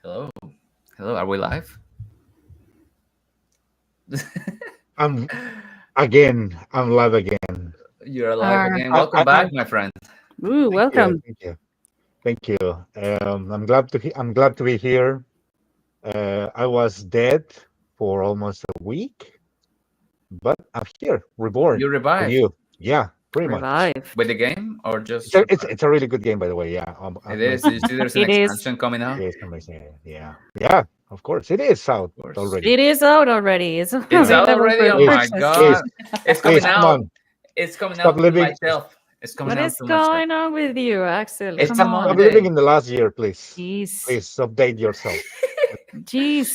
Hello. Hello, are we live? I'm I'm live again. You're alive Uh, again. I, Welcome I back, my friend. thank you, Welcome. thank you. I'm glad to be here. I was dead for almost a week, but I'm here, reborn You with revived you. Yeah, pretty much. Revive. with the game or It's just a it's revived? it's a really good game, by the way. Yeah, It is. amazing. Did you see there's an It is. expansion coming out? It's amazing. Yeah, yeah. Of course, it is out Of course. already. It is out already. It's It's out available already? for Oh my Please, purchase. please, god. It's please, coming come out. on. It's coming Stop out to my living. shelf. It's coming What out is to my shelf. going on with you, Axel? It's Come a Stop on. living Monday. in the last year, please. Jeez. Please update yourself. Jeez.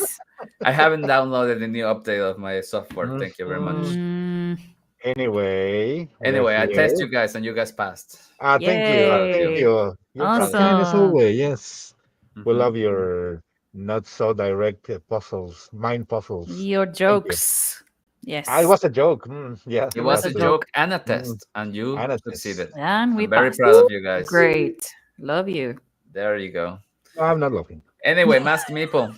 I haven't downloaded the new update of my software. Thank you very much. Mhm. Mm, Anyway, we're Anyway, I test here. you guys and you guys passed. Thank I'm you. proud of Thank you. yay. you. You're I'm so proud of you. kind as Awesome. always. Yes. We Hmm. love your not so direct puzzles, mind puzzles. Your Thank you. jokes. It Yes. was a joke. Yeah, It It was was that's a a true. joke. joke and a Mm, test, and you and it is. succeeded. And we I'm very passed. proud of you guys. Great. Love you. There you go. No, I'm not laughing. Anyway, Mask Meeple,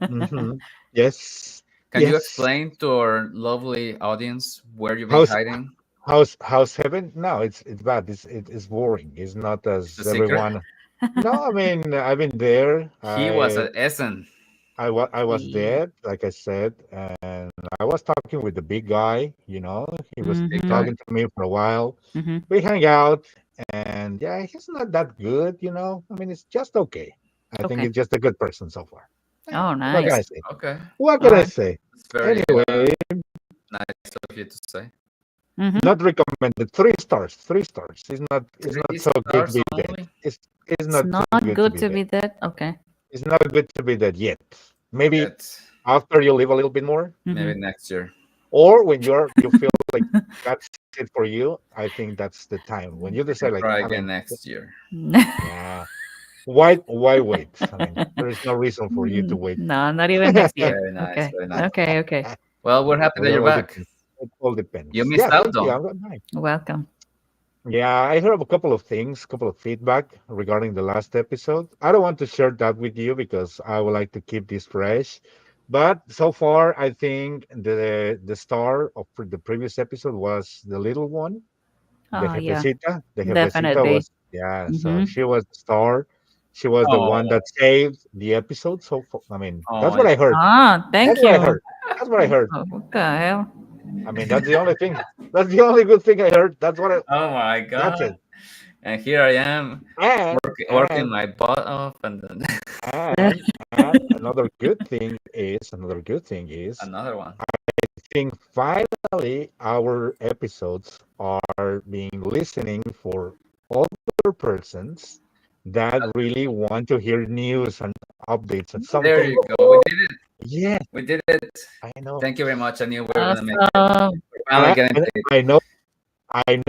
Hmm. Yes. can you Yes. explain to our lovely audience where you've been How's hiding? how's heaven? No, it's bad. It's boring. It's not It's a as secret. everyone. No, I mean I've been there. He was at Essen. I was Yeah. dead, like I said, and I was talking with the big guy. He was Big Mm-hmm. guy. talking to me for a while. Mm-hmm. We hang out, and yeah, he's not that good. I mean, it's just okay. I think Okay. he's just a good person so far. Yeah, Oh, what can Okay. I nice. say? Okay. What All can I right. say? It's very Anyway, nice of you to say. Mm-hmm. not recommended. 3 stars. 3 stars. It's not Three so good to stars be dead. only. It's It's not so not good to good be to dead. be dead. Okay. It's not good to be dead yet. Maybe Yet. after you live a little bit more. Mm-hmm. Maybe next year. Or when you feel like that's it for you, I think that's the time when you We decide can like, try I again mean, next year. yeah, why wait? I mean, there is no reason for you to wait. No, not even next year. Very nice. Okay. Very nice. Okay. Okay. Well, we're happy that It you're all back. depends. It all You depends. missed Yeah, out thank you. though. I'm good. Welcome. Yeah, I heard of a couple of things, couple of feedback regarding the last episode. I don't want to share that with you because I would like to keep this fresh. But so far, I think the star of the previous episode was the little one. The Oh, yeah. jefecita, the jefecita Definitely. was, yeah, so Mm-hmm. she was the star. She was the one Oh, that saved the episode. I mean, that's oh, what I heard. Ah, That's thank what I you. heard. That's what I heard. Oh, what the hell? I mean, that's the only thing. That's the only good thing I heard. oh my That's God. it. And here I am And working and my butt off, and then and another good thing is another one. I think finally our episodes are being listening for other persons that really want to hear news and updates and There something. you go. We did it. Yeah, We did it. I know. Thank you very much. I knew we were gonna make it. Awesome. We're And finally getting paid. I know I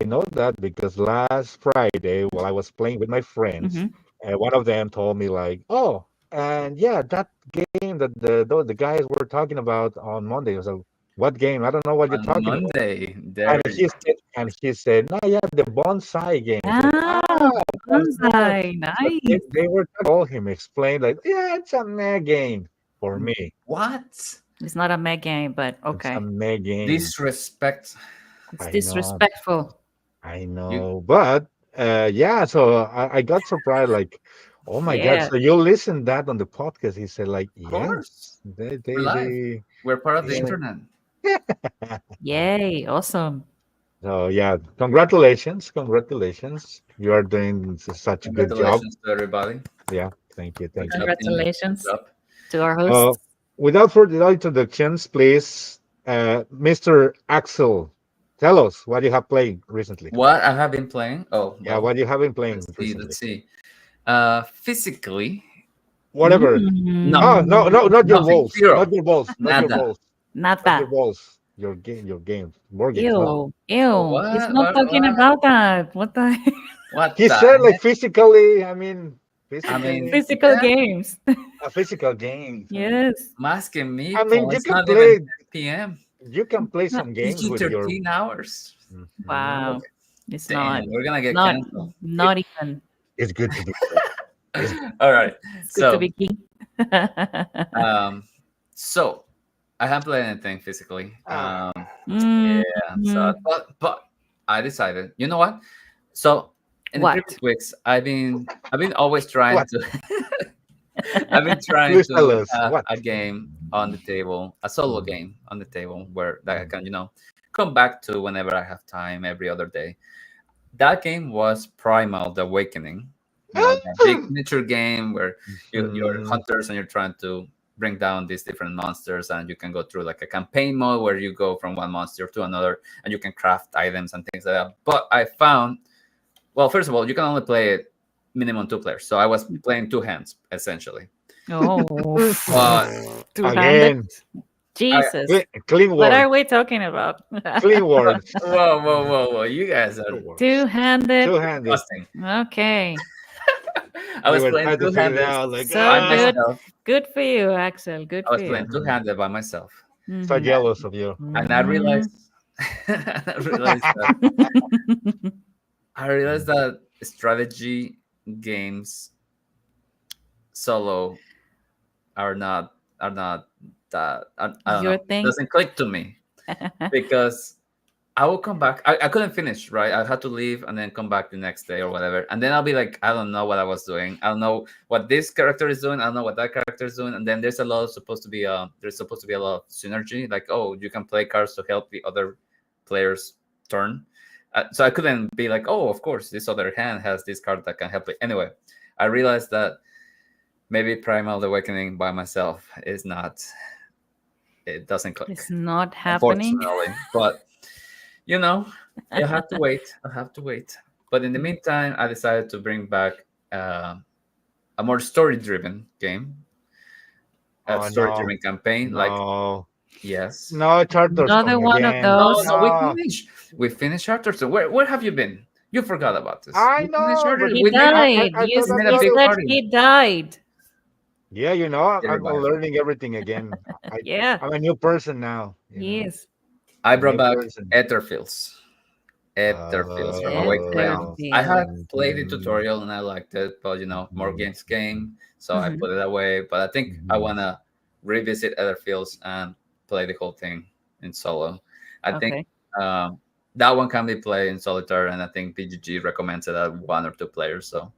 know that because last Friday while I was playing with my friends, Mm-hmm. one of them told me like, "Oh, and yeah, that game that the guys were talking about on Monday." I was like, "What game? I don't know what you're On talking about." Monday. There And you he said, "No, yeah, the bonsai game." I said, Ah, that's not. bonsai. So they, Nice. they were told him explain like, "Yeah, it's a meh game for go. me. What? It's not a Meg game, but It's a okay. meh game." Disrespect. It's I know. disrespectful. I You know, but yeah. So I got surprised, like, oh my God! Yeah. So you listened that on the podcast? He said, like, of course. yes, they We're they live. they. We're part of He the said, internet. Yay. Awesome. so yeah, congratulations! You are doing such a good job. Congratulations to everybody Yeah, thank you, for thank you. chatting. Congratulations Up. to our Uh, hosts. Without further introductions, please, Mr. Axel, tell us what you have played recently. What I have been playing? Oh Yeah, well, what you have been playing let's see. recently. Let's see. Physically, Whatever. no, Oh, no, Mm, no, not your nothing, balls. zero, Not your balls. Not your nada. balls. Not your nada. balls. Your game. Board games. No. Ew. Ew. He's What? not What? talking What? about that. What the What He the said like heck? physically. I mean, I mean, physically, Physical yeah, games. a physical game. Yes. I'm asking me, I mean, Paul. It's not even 10 p.m. you can play No, some games PG with your. 13 hours. Mhm. wow. Okay. It's not. Damn, we're gonna get Not. canceled. Not even. It's good to be fair. It's All right. It's good to So, be king. um, so I haven't played anything physically. Yeah. So, Mhm. but I decided, you know what? So in the previous What? weeks, I've been always trying what? to I've been trying Please tell to us have what. a game on the table, a solo Mm, game on the table where that I mm. can, come back to whenever I have time every other day. That game was Primal the Awakening. That big Ah! miniature game where you're Mhm. hunters and you're trying to bring down these different monsters, and you can go through like a campaign mode where you go from one monster to another and you can craft items and things like that. But I found, well, first of all, you can only play it minimum 2 players. So I was playing two hands essentially. Oh, But two-handed. Again, I Jesus. clean What are words. we talking about? Clean words. whoa, whoa, whoa, whoa! You guys are Clean words. Two-handed. Two-handed. disgusting. Okay. I You was were playing trying to figure it two-handed out, like, So by good. myself. Good for you, Axel. Good I for was you. playing two-handed by myself, so Hmm jealous of you. and I hmm realized, I realized that strategy games solo are not that I don't Your know, thing. doesn't click to me because I will come back. I couldn't finish, right? I had to leave and then come back the next day or whatever. And then I'll be like, I don't know what I was doing. I don't know what this character is doing. I don't know what that character is doing. And then there's supposed to be a lot of synergy. Like, oh, you can play cards to help the other player's turn. So I couldn't be like, oh, of course, this other hand has this card that can help it. Anyway, I realized that maybe Primal Awakening by myself is not, it doesn't click, It's not happening. unfortunately. But you know, you have to wait. I have to wait. But in the meantime, I decided to bring back uh, a more story-driven game, a Oh no, story-driven campaign. Like, no, yes, no, Another Charterstone one of again. no, those. no, we No, finished. We finished Chapter. So where have you been? You forgot about this. I We finished know, Charter. but He We made a died. I thought we that made a You was big said party. he died. yeah. The I'm revival. learning everything again. I Yeah, I'm a new person now. he is. I A brought new back person. Etherfields. Etherfields from Awakening. I had Etherfield. played the Mhm, tutorial and I liked it, but more mhm, games came, so I Hmm put it away. But I think I mhm. wanna revisit Etherfields and play the whole thing in solo. I think Okay. um, that one can be played in solitaire, and I think PGG recommends it at 1 or 2 players, so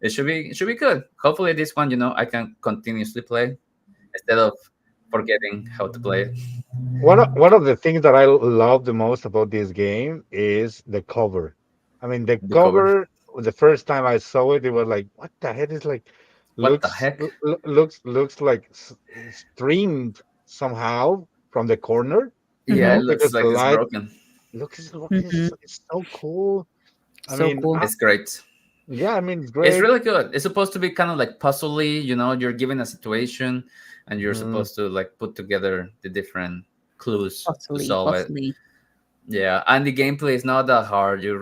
it should be good. Hopefully, this one, I can continuously play instead of forgetting how to play it. One of the things that I love the most about this game is the cover. I mean, the The cover. cover. The first time I saw it, it was like, what the heck? It's like What the looks heck? looks like streamed somehow from the corner. Yeah, it Because looks the like it's light broken. looks Hmm it's so cool. I So mean, cool. It's great. yeah, I mean, it's It's great. really good. It's supposed to be kind of like puzzly, you're given a situation and you're Mhm. supposed to like put together the different clues to Possibly, solve it. possibly. Yeah, and the gameplay is not that hard. You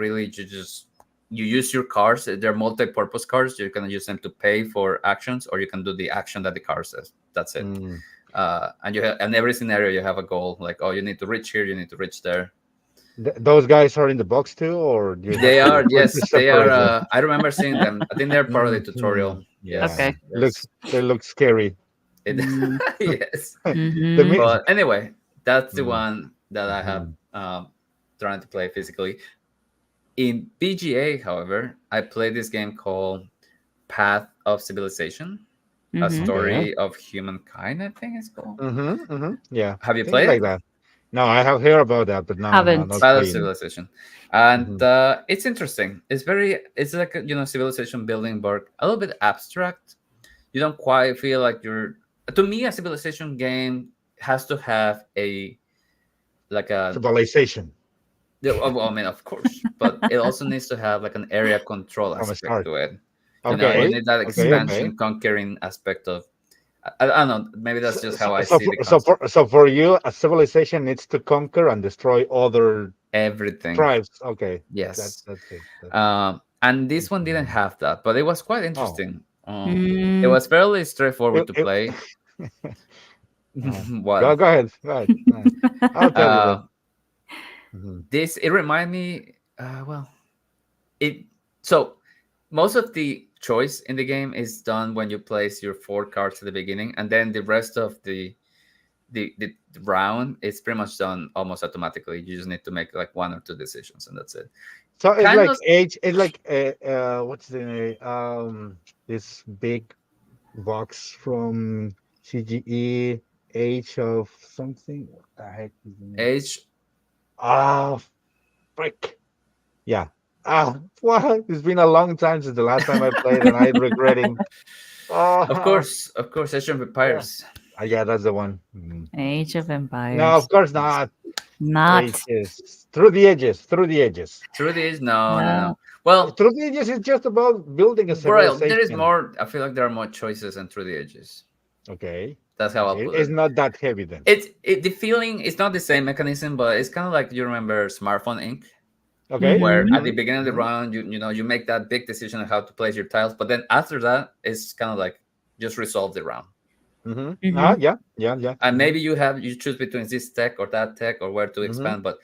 use your cards. They're multi-purpose cards. You can use them to pay for actions, or you can do the action that the card says. That's it. Mm. And every scenario you have a goal. Like, oh, you need to reach here. You need to reach there. Those guys are in the box too, or do you have They to are, yes, they are. separate them? I remember seeing them. I think they're part of the Mhm. tutorial. Yeah, Yes, Okay. yes. they look scary. It, Mm-hmm. yes. The Mm-hmm. me But anyway, that's the Mm, one that I have mhm. trying to play physically. In PGA, however, I played this game called Path of Civilization, a Mm-hmm. Okay. story of humankind, I think it's called. Yeah, Have you things played like it? that. No, I have heard about that, but no, no, not Haven't. Path of played. Civilization. And Mhm. it's interesting. It's like a, civilization building, but a little bit abstract. You don't quite feel like you're. To me, a civilization game has to have a like a Civilization well, I mean, of course, but it also needs to have like an area control from a aspect start. to it. You Okay, need that okay, okay. expansion, conquering aspect of. I don't know. Maybe that's So, just so, how I so see for the so concept. for so for you, a civilization needs to conquer and destroy other Everything, tribes. Okay, yes. that's it. And this one didn't Mhm. have that, but it was quite Oh, interesting. It Mm, was fairly straightforward It, to it, play. go What? go ahead. Go ahead. I'll tell you then. Uh, Mhm. this it remind me. Well, it so most of the choice in the game is done when you place your four cards at the beginning, and then the rest of the round is pretty much done almost automatically. You just need to make like one or two decisions, and that's it. So it's Kind like of age. It's like what's the name? This big box from CGE, Age of something. What the heck is the name? age. Ah, frick. Yeah. Well, it's been a long time since the last time I played, and I'm regretting. Ah, Of course, Age of yeah. Empires. Yeah, that's the one. Mhm. Age of No, of Empires. course not. Not. Ages. Through the edges. Through the edges. Through this, no, no, no. No. Well, Through the edges is just about building a bro, there is civilization. more. I feel like there are more choices than Through the Edges. Okay. That's how I'll Okay. put It's it. not that heavy then. The feeling is not the same mechanism, but it's kind of like you remember Smartphone Inc., Okay. where at Mm-hmm. the Mm-hmm. beginning of the Mm-hmm. round you make that big decision on how to place your tiles, but then after that it's kind of like just resolve the round. Mm-hmm. Mm-hmm. Yeah. Yeah. Yeah. And Mm-hmm. maybe you choose between this tech or that tech or where to Mm-hmm. expand, but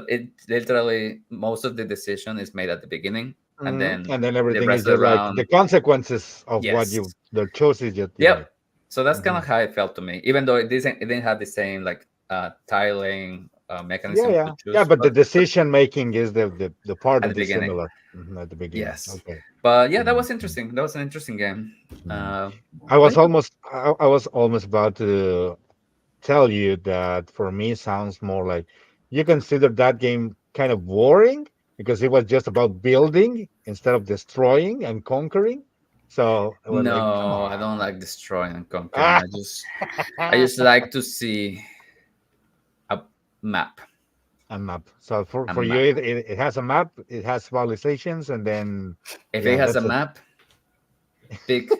it literally most of the decision is made at the beginning, and Mm-hmm. then And then the everything is rest of the just like the round. consequences of what Yes. you, the choices that you made. Yep. So that's kind Mm-hmm. of how it felt to me, even though it didn't have the same like tiling Yeah. mechanism to Yeah. Yeah. choose, But the but decision making is the part at the that is beginning. similar. At the beginning. Yes. Okay. But yeah, that was Mhm. interesting. That was an interesting game. Mhm. Uh, I but was yeah, almost I was almost about to tell you that for me sounds more like you consider that game kind of boring because it was just about building instead of destroying and conquering. So I was like, come no, I don't on. like destroying and conquering. Ah. I just like to see a map. A map. So A for you, map. it has a map, it has civilizations, and then If it yeah, has a that's it. map, big,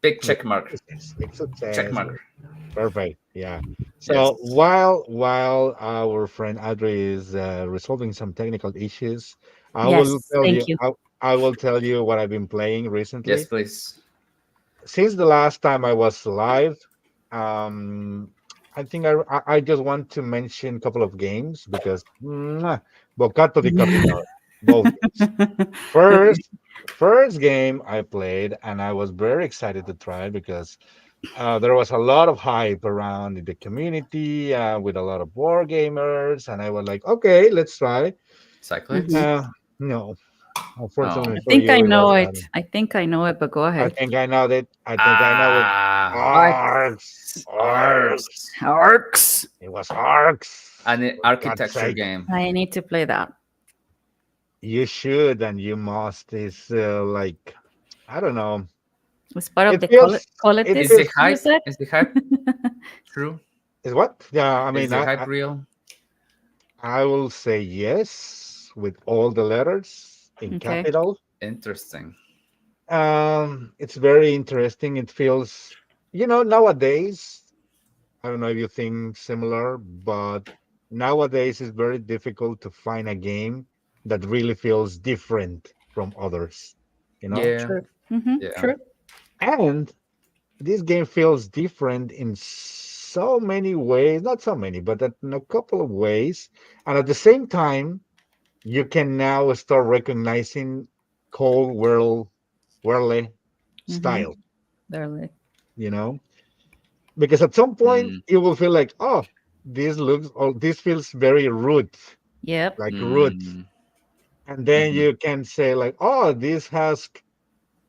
big Big check mark. success. Big Check success. mark. Perfect. Yeah. Yes. So while our friend Adri is resolving some technical issues, I will Yes. tell you Thank you. I will tell you what I've been playing Yes, recently. please. Since the last time I was live, um, I think I just want to mention a couple of games because Bocato di Capital, both games. Okay. First game I played, and I was very excited to try it because there was a lot of hype around in the community with a lot of war gamers, and I was like, okay, let's try. Mhm. Cyclids? Uh, no, Oh. unfortunately I for think you, I it was know not. it. I think I know it, but go I ahead. think I know that. I think I know it. Ah. Arcs, Arcs. arcs. Arcs. It was arcs. An For God's architecture sake, game. I need to play that. you should and you must. It's like I don't know. It's part of It the feels. It Is the colletis, feels. you hype said? is the hype true? Is what? Yeah, I Is mean, the hype real? I will say yes with all the letters in Okay. capital. Interesting. It's very interesting. It feels, nowadays, I don't know if you think similar, but nowadays it's very difficult to find a game that really feels different from others, you know? Yeah. True. Mm-hmm. Yeah. True. And this game feels different in so many ways, not so many, but in a couple of ways. And at the same time, you can now start recognizing cold world Mm-hmm. style, Barely. you know, because at some point Mm, you will feel like, oh, this feels very root, Yep. like root, mm, and then mhm, you can say like, oh, this has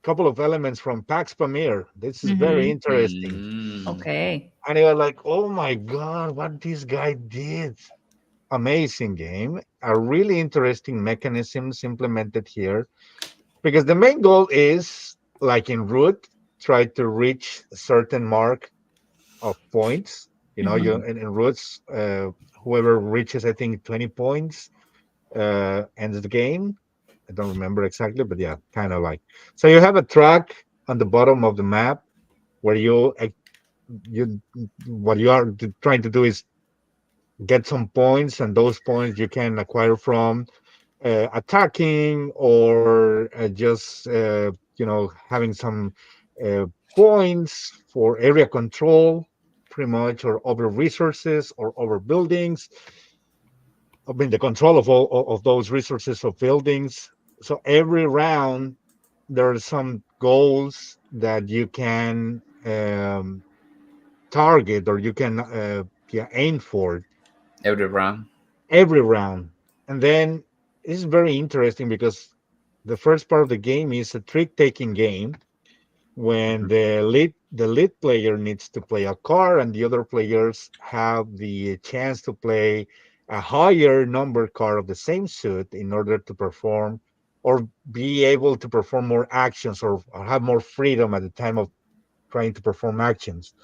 couple of elements from Pax Pamir. This is very Mm-hmm. interesting. mm. Okay. And you're like, oh my god, what this guy did. Amazing game. A really interesting mechanisms implemented here. Because the main goal is, like in Root, try to reach a certain mark of points. Mm-hmm. You in Roots, whoever reaches, I think, 20 points ends the game. I don't remember exactly, but yeah, kind of like. So you have a track on the bottom of the map where you what you are trying to do is get some points, and those points you can acquire from attacking or just having some uh, points for area control, pretty much, or over resources or over buildings. I mean, the control of all of those resources of buildings. So every round, there are some goals that you can target or you can yeah, aim for Every round. every round. And then it's very interesting because the first part of the game is a trick taking game when Mhm. the lead player needs to play a card and the other players have the chance to play a higher number card of the same suit in order to perform or be able to perform more actions or have more freedom at the time of trying to perform actions.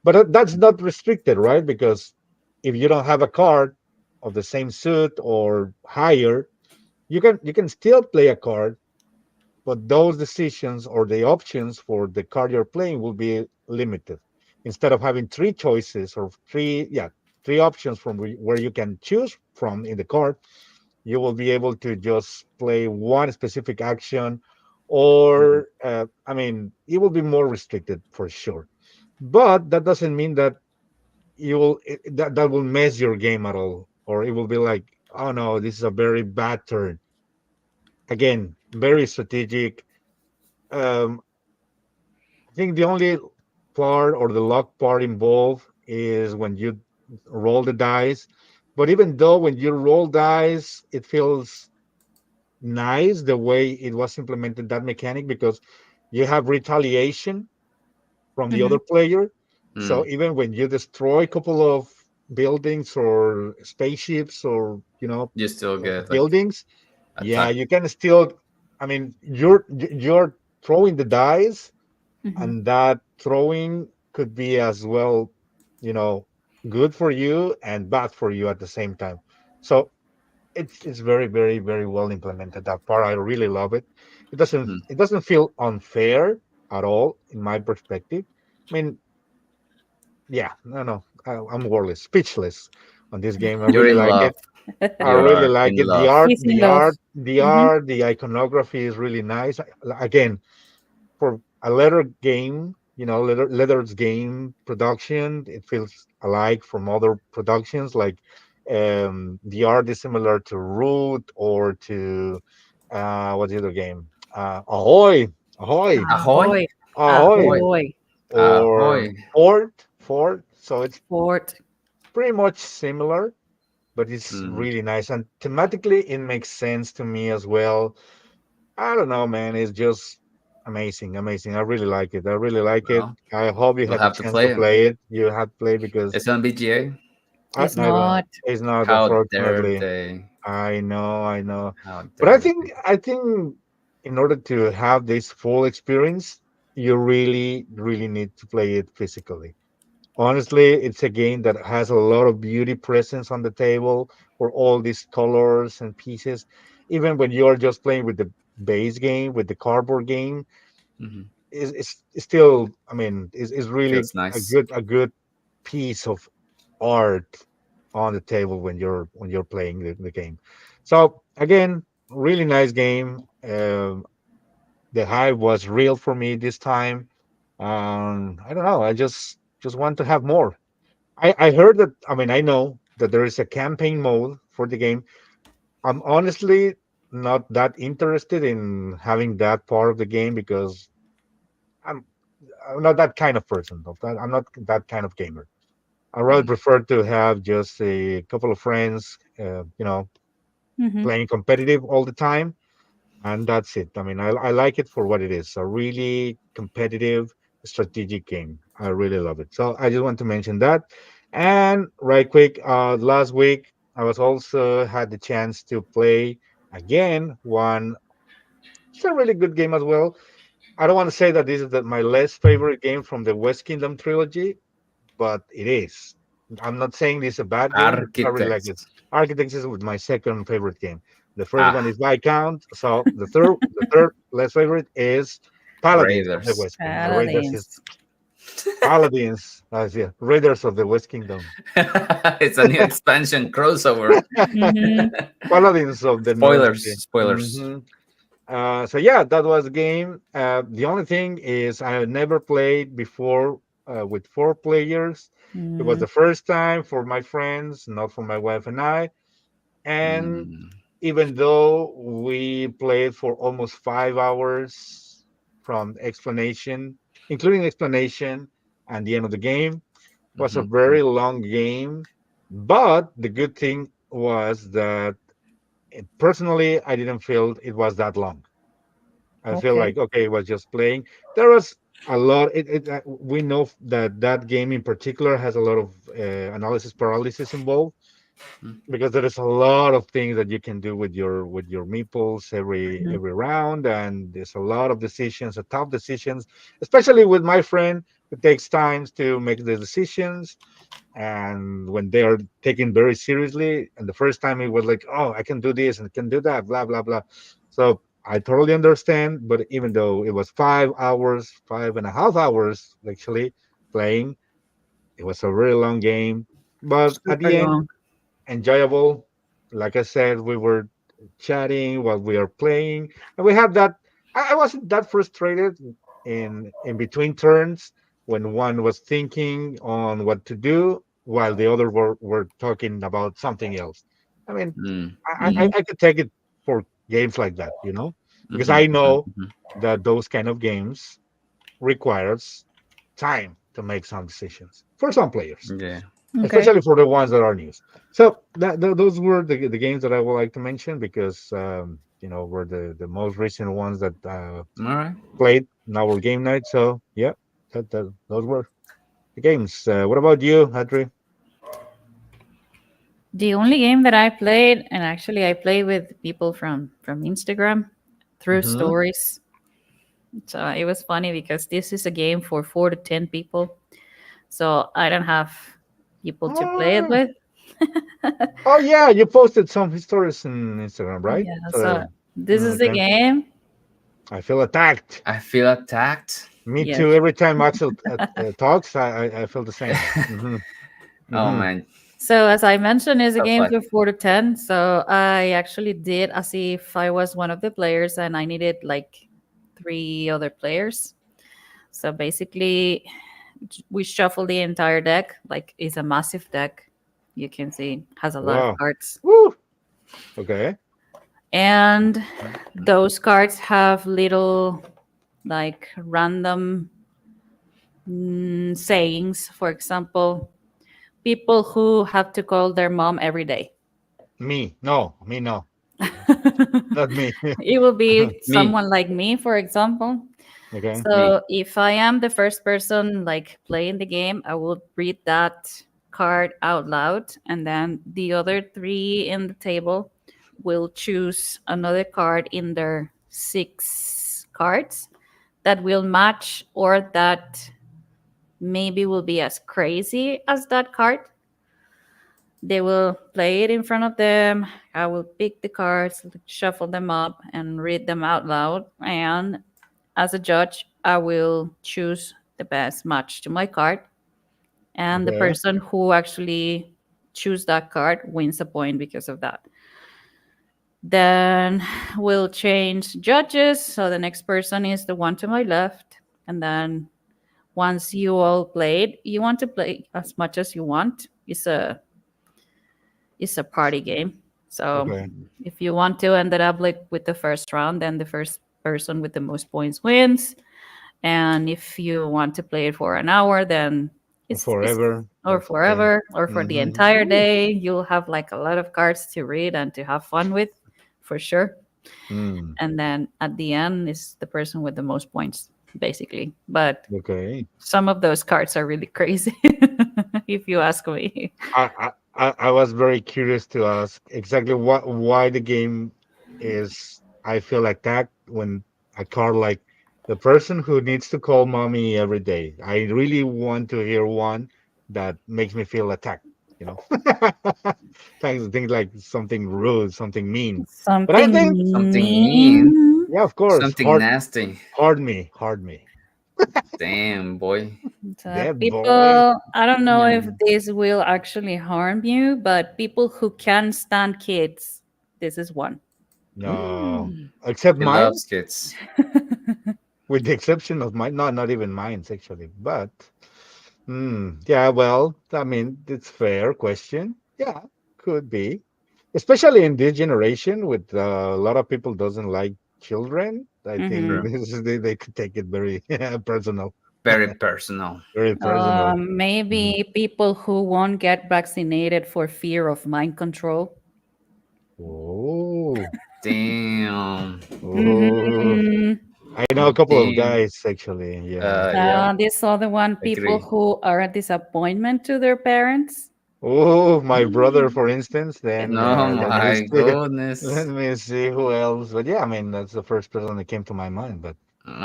But that's not restricted, right? Because if you don't have a card of the same suit or higher, you can still play a card, but those decisions or the options for the card you're playing will be limited. Instead of having three choices or three options from where you can choose from in the card, you will be able to just play one specific action, Mhm. or I mean, it will be more restricted for sure. But that doesn't mean that that will mess your game at all, or it will be like, oh no, this is a very bad turn. Again, very strategic. Um, I think the only part or the luck part involved is when you roll the dice. But even though when you roll dice, it feels nice the way it was implemented, that mechanic, because you have retaliation from the Mm-hmm. other player. So Mm. even when you destroy a couple of buildings or spaceships or You still get like buildings, yeah, attack. you can still. I mean, you're throwing the dice, Mm-hmm. and that throwing could be as well, you know, good for you and bad for you at the same time. So it's very very very well implemented. That part I really love it. Mm. It doesn't feel unfair at all in my perspective. I mean, yeah, no, I'm wordless, speechless on this game. I You're really in like love. it. I You really are in like it. The love. art, He's in love. Mm-hmm. the iconography is really nice. Again, for a letter game, letters game production, it feels alike from other productions. Like the art is similar to Root or to what's the other game? Ahoy, Ahoy, Ahoy. Ahoy. Ahoy, Ahoy. Ahoy. or Ahoy. Fort. So it's Fort. pretty much similar, but it's Mm. really nice and thematically it makes sense to me as well. I don't know, man. It's just amazing, amazing. I really like it. I really like it. Well, I hope you we'll had the have to chance to play it. play it. You had to play because It's on BGA. I, It's I don't know. not. It's not, How dare unfortunately. they? I know. How But I dare think, they? I think, in order to have this full experience, you really, really need to play it physically. Honestly, it's a game that has a lot of beauty presence on the table for all these colors and pieces. Even when you're just playing with the base game, with the cardboard game, Hmm. is still, I mean, is really Feels nice. a good piece of art on the table when you're playing the game. So again, really nice game. The hype was real for me this time. I don't know. I just want to have more. I heard that. I mean, I know that there is a campaign mode for the game. I'm honestly not that interested in having that part of the game because I'm I'm not that kind of person. I'm not that kind of gamer. I rather Mm. prefer to have just a couple of friends, Mm-hmm. playing competitive all the time, and that's it. I mean, I like it for what it is, a really competitive strategic game. I really love it. So I just want to mention that. And right quick, last week I was also had the chance to play again one. It's a really good game as well. I don't want to say that this is my least favorite game from the West Kingdom trilogy, but it is. I'm not saying this is a bad game because I really like it. Architects. Architects is with my second favorite game. The first one Ah, is Viscount. So the third less favorite is Paladins of the Raiders. West Kingdom. Raiders is Paladins. Paladins. Yeah, Raiders of the West Kingdom. It's a new expansion crossover. Mm-hmm. Paladins of the North. Spoilers. Spoilers. Mhm. So yeah, that was the game. The only thing is I had never played before with four players. It was Mm, the first time for my friends, not for my wife and I. And Mm, even though we played for almost 5 hours from explanation, including explanation and the end of the game, was a mhm, very long game. But the good thing was that personally, I didn't feel it was that long. I feel okay. like okay, it was just playing. There was a lot. We know that that game in particular has a lot of analysis paralysis involved mm, because there is a lot of things that you can do with your meeples Mhm. every round, and there's a lot of decisions, tough decisions, especially with my friend who takes times to make the decisions and when they are taken very seriously. And the first time it was like, oh, I can do this and can do that, blah blah blah. So I totally understand. But even though it was 5 hours, 5.5 hours actually playing, it was a really long game. But at Super the end, long. enjoyable. Like I said, we were chatting while we are playing, and we had that. I wasn't that frustrated in between turns when one was thinking on what to do while the other were talking about something else. I mean, mm, Mhm. I could take it for games like that, because mhm, I mhm, know mhm. that those kind of games requires time to make some decisions for some players, Yeah. Okay. especially for the ones that are new. So those were the games that I would like to mention because were the most recent ones that All right. played in our game night. So yeah, those were the games. What about you, Adri? The only game that I played, and actually I play with people from Instagram through Mm-hmm. stories. So it was funny because this is a game for 4 to 10 people. So I don't have people to play it Oh, with. oh yeah, you posted some stories on Instagram, right? Yeah. So So this is the okay, game. I feel attacked. I feel attacked. Me Yes. too. Every time Axel talks, I feel the same. Mm-hmm. Oh Mm-hmm. man, So as I mentioned, it's a so game fun. for 4 to 10. So I actually did as if I was one of the players, and I needed like 3 other players. So basically, we shuffle the entire deck. Like it's a massive deck. You can see has a lot of Wow. cards, Woo. Okay. and Mhm. those cards have little like random sayings. For example, people who have to call their mom every day. Me. No. Me. No. Not me. It will be Me, someone like me, for example. Okay. me. So if I am the first person like playing the game, I will read that card out loud, and then the other three in the table will choose another card in their 6 cards that will match or that maybe will be as crazy as that card. They will play it in front of them. I will pick the cards, shuffle them up, and read them out loud. And as a judge, I will choose the best match to my card. And the Okay. person who actually choose that card wins a point because of that. Then we'll change judges. So the next person is the one to my left. And then once you all played, you want to play as much as you want. It's a party game. So Okay. if you want to end it up like with the first round, then the first person with the most points wins. And if you want to play it for an hour, then it's Forever. or That's okay. forever or for the Mm-hmm. entire Ooh. day. You'll have like a lot of cards to read and to have fun with, for sure. Mm. And then at the end is the person with the most points, basically. But Okay. some of those cards are really crazy, if you ask me. I was very curious to ask exactly why the game is. I feel attacked when a card like the person who needs to call mommy every day. I really want to hear one that makes me feel attacked. You know, things like something rude, something mean. But I Something think, Something mean, mean. yeah, of course, something nasty. hard me, Damn, boy. So that boy. people, I don't know if Damn. this will actually harm you, but people who can stand kids, this is one. No, except He mine, loves kids. with the exception of mine. No, not even mine, actually. But yeah, well, I mean, it's fair question. Yeah, could be, especially in this generation with a lot of people doesn't like children. I think Hmm. True. this is, they could take it very personal, Very personal. very personal. Mhm. Maybe people who won't get vaccinated for fear of mind control. Oh, Damn. oh, Hmm. I know a couple of Damn. guys actually. Yeah. Yeah. This other one, people Agree. who are a disappointment to their parents. Oh, my brother, for instance. Then No, let me my see. Let goodness. me see who else. But yeah, I mean, that's the first person that came to my mind. But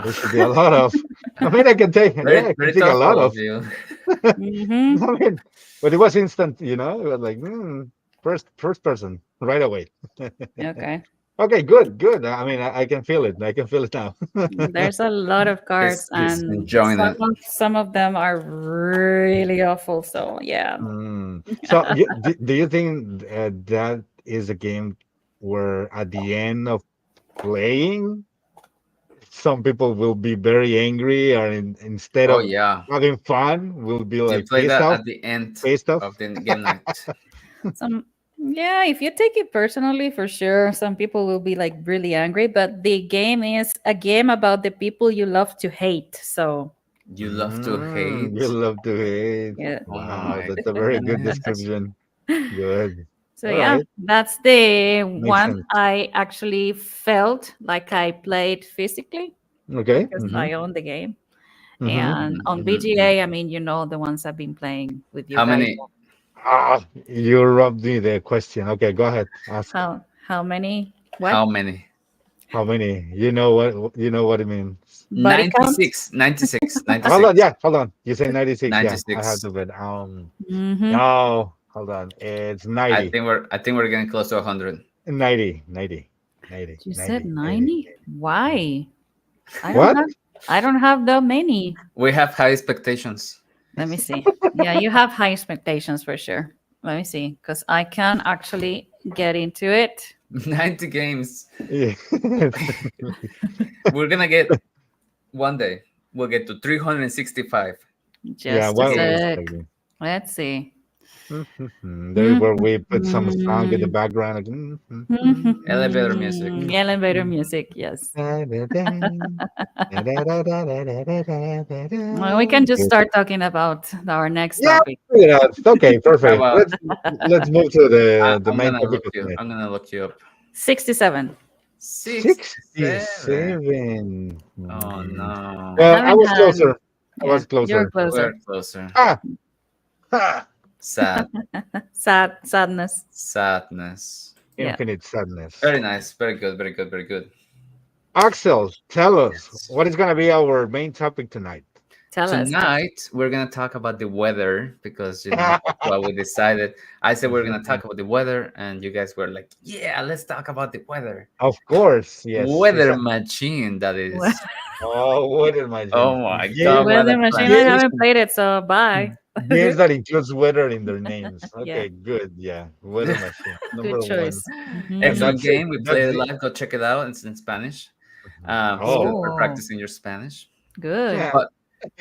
there should be a lot of. I mean, I can take. Yeah, Very, I can very take a lot thoughtful of. of you. I Hmm. mean, but it was instant. It was like first person right away. Okay. Okay, good, good. I mean, I can feel it. I can feel it now. There's a lot of cards, He's and enjoying it. some of them are really awful. So yeah. So, do you think that is a game where at the end of playing, some people will be very angry, or instead Oh of yeah. having fun, will be Do you like play pissed that off, at the end pissed off? of the game night? Some Yeah, if you take it personally, for sure, some people will be like really angry. But the game is a game about the people you love to hate. So You love to You hate. love to hate. yeah. Oh Wow, my that's a very good goodness. description. Good. So All yeah, right, that's the makes one sense. I actually felt like I played physically Okay. because I own the game. Mm-hmm. And Mhm, on mhm, mhm. VGA, I mean, the ones I've been playing with you How guys. many? You rubbed me the question. Okay, go ahead. Ask. How many? How What many? How many? You know what it means. body count? 96, 96, Hold on, 96, yeah, hold on. You say 96, yeah. I have 96. to bet. Mm-hmm. No, hold on. It's I 90. think we're getting close to 100. 90, 90, 90, You said 90, 90. 90? Why? I don't What? have I don't have that many. We have high expectations. Let me see. Yeah, you have high expectations for sure. Let me see, because I can actually get into it. 90 games. Yeah. We're gonna get one day. We'll get to 365 Yeah, Just a what we're games. sec. expecting. Let's see. There's where we put some song in the Mhm. background. Like, Elevator music. Elevator music, yes. Well, we can just start talking about our next Yeah, topic. okay, How perfect. about Let's move to the main topic of tonight. I'm gonna look you up. 67. 67. 67. Oh I no. Well, I haven't was had, closer. I yeah, was you're closer. We're closer. closer. Ah, ah. Sad. Sadness. Sadness. Yeah. Infinite sadness. Very nice. Very good. Very good. Very good. Axel, tell us Yes. what is going to be our main topic tonight. Tell us. Tonight we're gonna talk about the weather because that's what we decided. I said we're gonna talk about the weather, and you guys were like, "Yeah, let's talk about the weather." Of course, yes. It's Weather machine, that We- is. oh, what imagine Oh my God, game, what a Weather machine, I games, haven't played it, so bye. games that includes weather in their names. Yeah, Okay, good. Yeah, weather machine good number one, choice. and Hmm. excellent that's it. game. We That's played it it. live. Go check it out. It's in Spanish. So we're Oh, practicing your Spanish. good. Yeah. But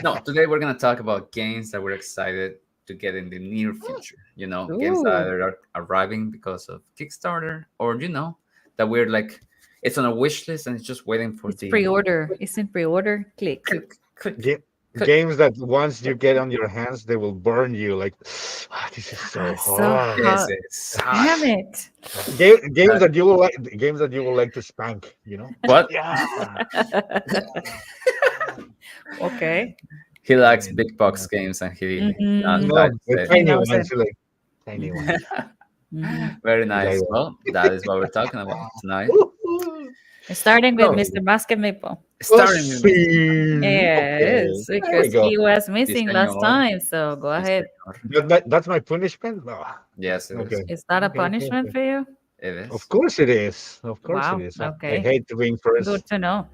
no, today we're gonna talk about games that we're excited to get in the near future. Games that Ooh, are arriving because of Kickstarter, or that we're like, it's on a wish list and it's just waiting for it's the pre-order. It's in pre-order. Click, click, click, Ga- click. games that once you get on your hands, they will burn you. Like, this is so So hard. This hot. is Damn hot. it. Games Uh, that you will like, games that you will like to spank. what? Yeah. Okay. He I likes mean, big box games and he Hmm. no, tried to the say He tiny knows it. ones, like tiny Hmm. ones. Hmm. very You like nice. Well, that is what we're talking about tonight. that? Starting with So, Mr. Basket Maple. Let's starting with Mr. see. Okay, Yes, there we because go. he was Sí, missing last señor. time. So go Sí, ahead. señor. That's my punishment. No. Yes, it is. Okay. Is that a Okay. punishment Okay. for you? It Of is. course it is. Of course it Wow. is. I Okay. hate being Good first. to know.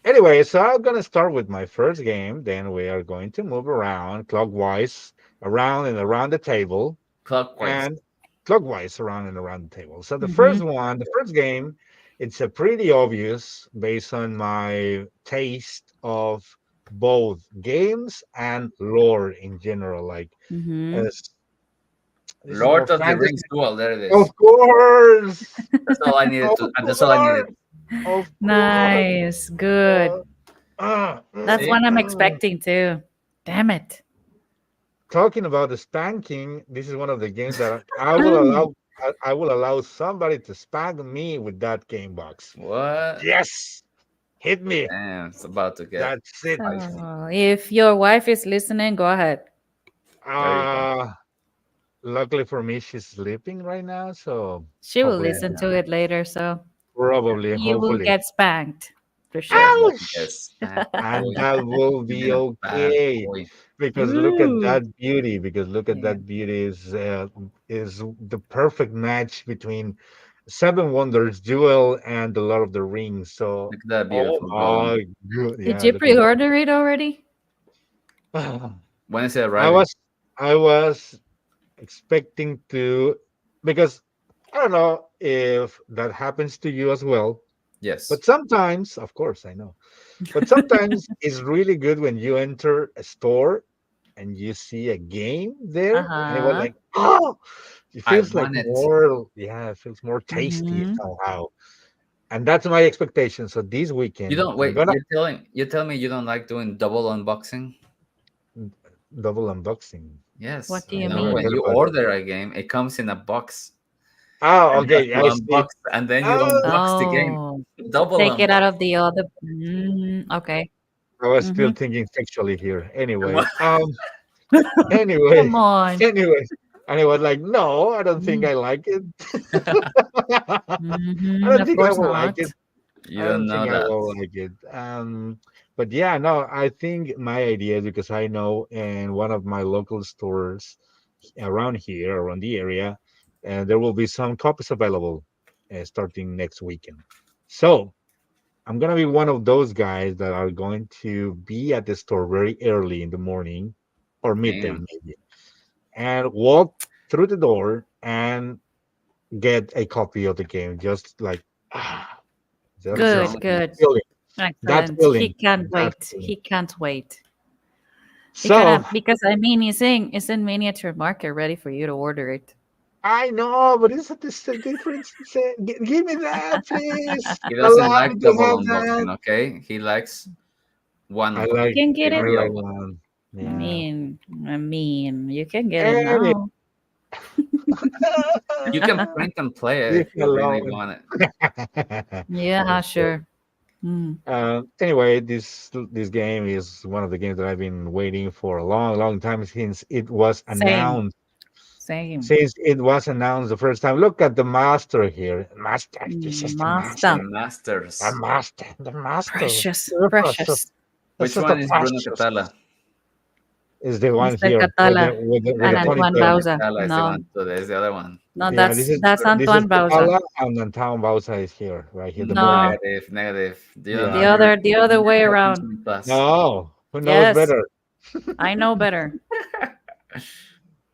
Anyway, so I'm gonna start with my first game. Then we are going to move around clockwise, around and around the table. Clockwise. And clockwise around and around the table. So the Mm-hmm. first one, the first game, it's a pretty obvious based on my taste of both games and lore in general. Like, Mm-hmm. as this is more Lord of the fantasy. Rings duel. There it Of is. course, That's all I needed of to. And that's all I needed. course, of course. Nice. Good. Uh, uh, That's See, what I'm uh. expecting too. Damn it. Talking about the spanking, this is one of the games that I will allow. I will allow somebody to spank me with that game box. what? Yes, hit me. Damn, it's about to get That's it. spicy. So if your wife is listening, go ahead. There you go. Uh luckily for me, she's sleeping right now, so She will hopefully, listen to it later, so probably, you will hopefully, get spanked for You're sure. about to ouch, get spanked, and boy. that will You're be in a bad okay. boy. Because look at Ooh. that beauty. Because look at Yeah. that beauty is the perfect match between Seven Wonders Duel and the Lord of the Rings. So, Look at that oh beautiful golem. my good, Did yeah, you look at pre-order it already? that. When is it I arriving? was I was expecting to, because I don't know if that happens to you as well, Yes. but sometimes, of course, I know, but sometimes it's really good when you enter a store and you see a game there, and it was Uh-huh. like, oh, it I feels like want it. more, yeah, it feels more tasty Mm-hmm. somehow. And that's my expectation. So this You weekend, don't I'm wait. gonna You're telling me you don't like doing double unboxing? double unboxing. Yes. What do I you You know, never when mean? heard you about it. order a game, it comes in a box, Oh, and you have okay, to I see. unbox, and then you Oh, unbox the game. Oh, Double take it out unbox. of the other. Okay. I was still Mm-hmm. thinking sexually here. Come Anyway, on. anyway, Come on. anyway, and I was like, no, I don't think Mm-hmm. I like it. I Mm-hmm. don't Of think I course will like it. not. You I don't don't know think I that. will like it. But yeah, no, I think my idea is because I know in one of my local stores around here, around the area, and there will be some copies available starting next weekend. So I'm gonna be one of those guys that are going to be at the store very early in the morning or midday Damn. maybe, and walk through the door and get a copy of the game. Just like ah, Keep just Good, going. that good. feeling, that Excellent. He feeling, can't that wait. feeling. He can't wait. He So cannot because I mean it's in miniature market ready for you to order it. I know, but isn't this a difference? Give me that, please. He doesn't Allow like me to double have that. unboxing. Okay, he likes I one You like can get the it. I real like one. one. I Yeah. mean, you can get it And now. You can print and play it leave if me you really alone. want it. Yeah, sure. Mm, Anyway, this game is one of the games that I've been waiting for a long, long time since it was same, announced. same. Since it was announced the first time. Look at the master here. Master. This is the The Master, master. The Masters. master. The master. precious, So, precious. Which so one is Bruno precious. Catala? Is the one Mr. here with Catala the and Okay, ponytail. Antoine Bruno Bauza. Catala is the No, one. So there's the other one. no, Yeah, that's this is Antoine Bauza. Katala and then Town Bowser is here, right here, the boy. No, Negative, negative. You don't Yeah. know. You're the other way you're around. 18 plus. No, who knows Yes, better? I know better.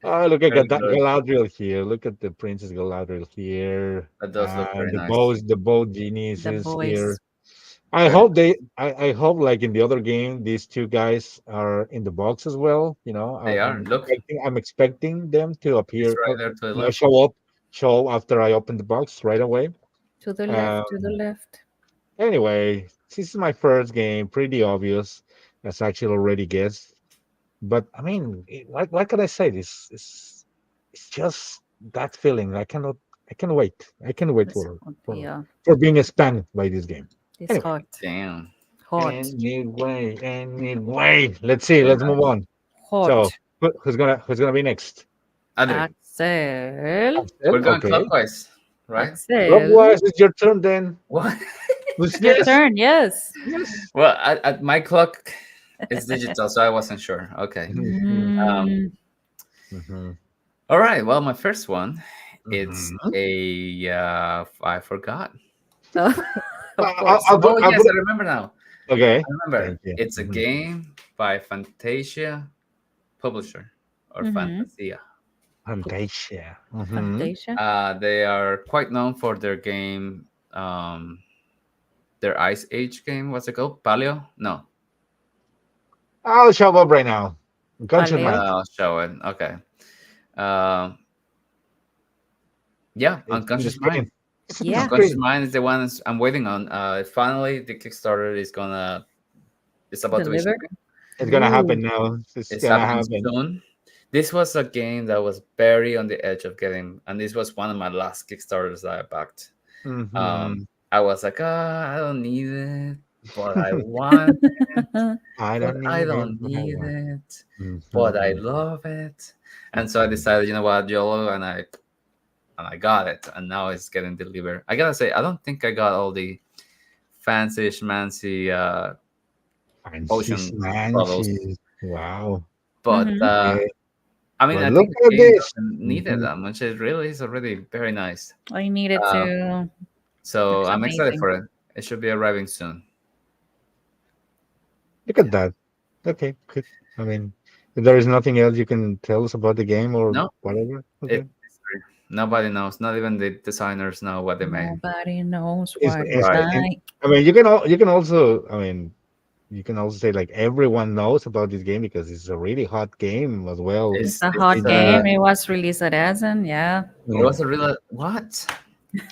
Oh, look at Very good. Galadriel here. Look at the Princess Galadriel here. That does look And very nice. the bow genies The is here. boys. Very. I hope like in the other game, these two guys are in the box as well. You know, They are. Look, I'm expecting them to it's appear, right there to the you know, left. show after I open the box right away. To the left, to the Um, left. Anyway, this is my first game. Pretty obvious, as actually already guessed. But I mean, what can I say? It's just that feeling. I can wait. I can wait This would be for being spanked by this game. this Anyway, hot, Damn. hot, anyway. Let's see. Very Let's move nice. on. So hot. who's gonna be next? Adri, Axel, Axel? we're going Okay. clockwise, right? Axel. Clockwise, it's your turn then. What? Who's Your yes? turn. Yes. Yes. Well, at my clock is digital, so I wasn't sure. Okay. Mhm, Um. Mm, mhm, All right. Well, my first one, it's mhm. a. I forgot. oh, of course. I'll Oh I'll yes, put I remember now. okay. I remember. Thank you. It's a Mhm. game by Fantasia publisher or Mm-hmm. Fantasia. Fantasia. Mm-hmm. Fantasia. They are quite known for their game, um, their Ice Age game. What's it called? Paleo? No, I'll show up right now. Gunshot Paleo. Mind. I'll show it. Okay. Um, yeah, It's in the Unconscious screen. Mind. It's in the Yeah, Unconscious screen. Mind is the one I'm waiting on. Finally, the Kickstarter it's about to be deliver. shipping. It's gonna Ooh, happen now. It's It's gonna happening happen. soon. This was a game that was very on the edge of getting, and this was one of my last Kickstarters that I backed. Mm-hmm. I was like, I don't need it, but I want it, I but don't I need it, don't but I need want. it, but I Mm-hmm. love it. And so I decided, you know what, YOLO, and I got it, and now it's getting delivered. I gotta say, I don't think I got all the fancy schmancy Fancy potion bottles, smancy. Wow. but hmm Okay. I mean, But I look think the at game this. doesn't need it Mhm. that much. It really is already very nice. I needed Uh, to. so Looks I'm excited amazing. for it. It should be arriving soon. Look at that. Okay, good. I mean, if there is nothing else you can tell us about the game or No, whatever. it's Okay. mystery. Nobody knows. Not even the designers know what they made. Nobody knows It's, what it's, it's Right. and, like. I mean, you can also, I mean, you can also say like everyone knows about this game because it's a really hot game as well. It's a It's hot In the game. It was released at Essen. Yeah, it yeah, was a real what?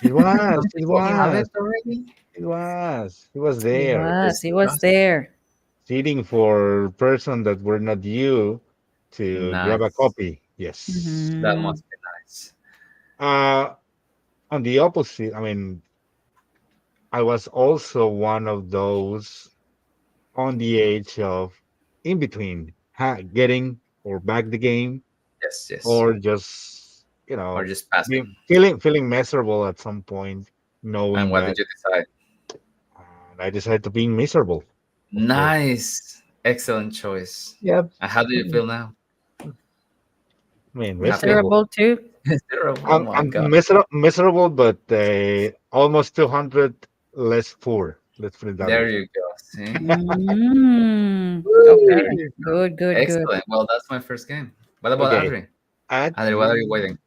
it Some people have it already. it was there, it was Disgusting. there. sitting for person that were not you to grab a Nice. copy. Yes. That hmm must be nice. Uh, on the opposite, I mean, I was also one of those on the age of in between getting or back the game Yes, yes. or just Or just passing. feeling miserable at some point, And knowing what did that you decide? I decided to be miserable. Of course. Nice. Excellent choice. Yep. And how do you feel now? I mean, Happy? miserable. Miserable too. Zero. Oh my I'm god. miserable, but almost 200 less poor. Let's put it that There way. you go. See? Okay. There you go. Good. Good. Good. Excellent. Well, that's my first game. What about Okay. Adri? At Adri, what are you waiting?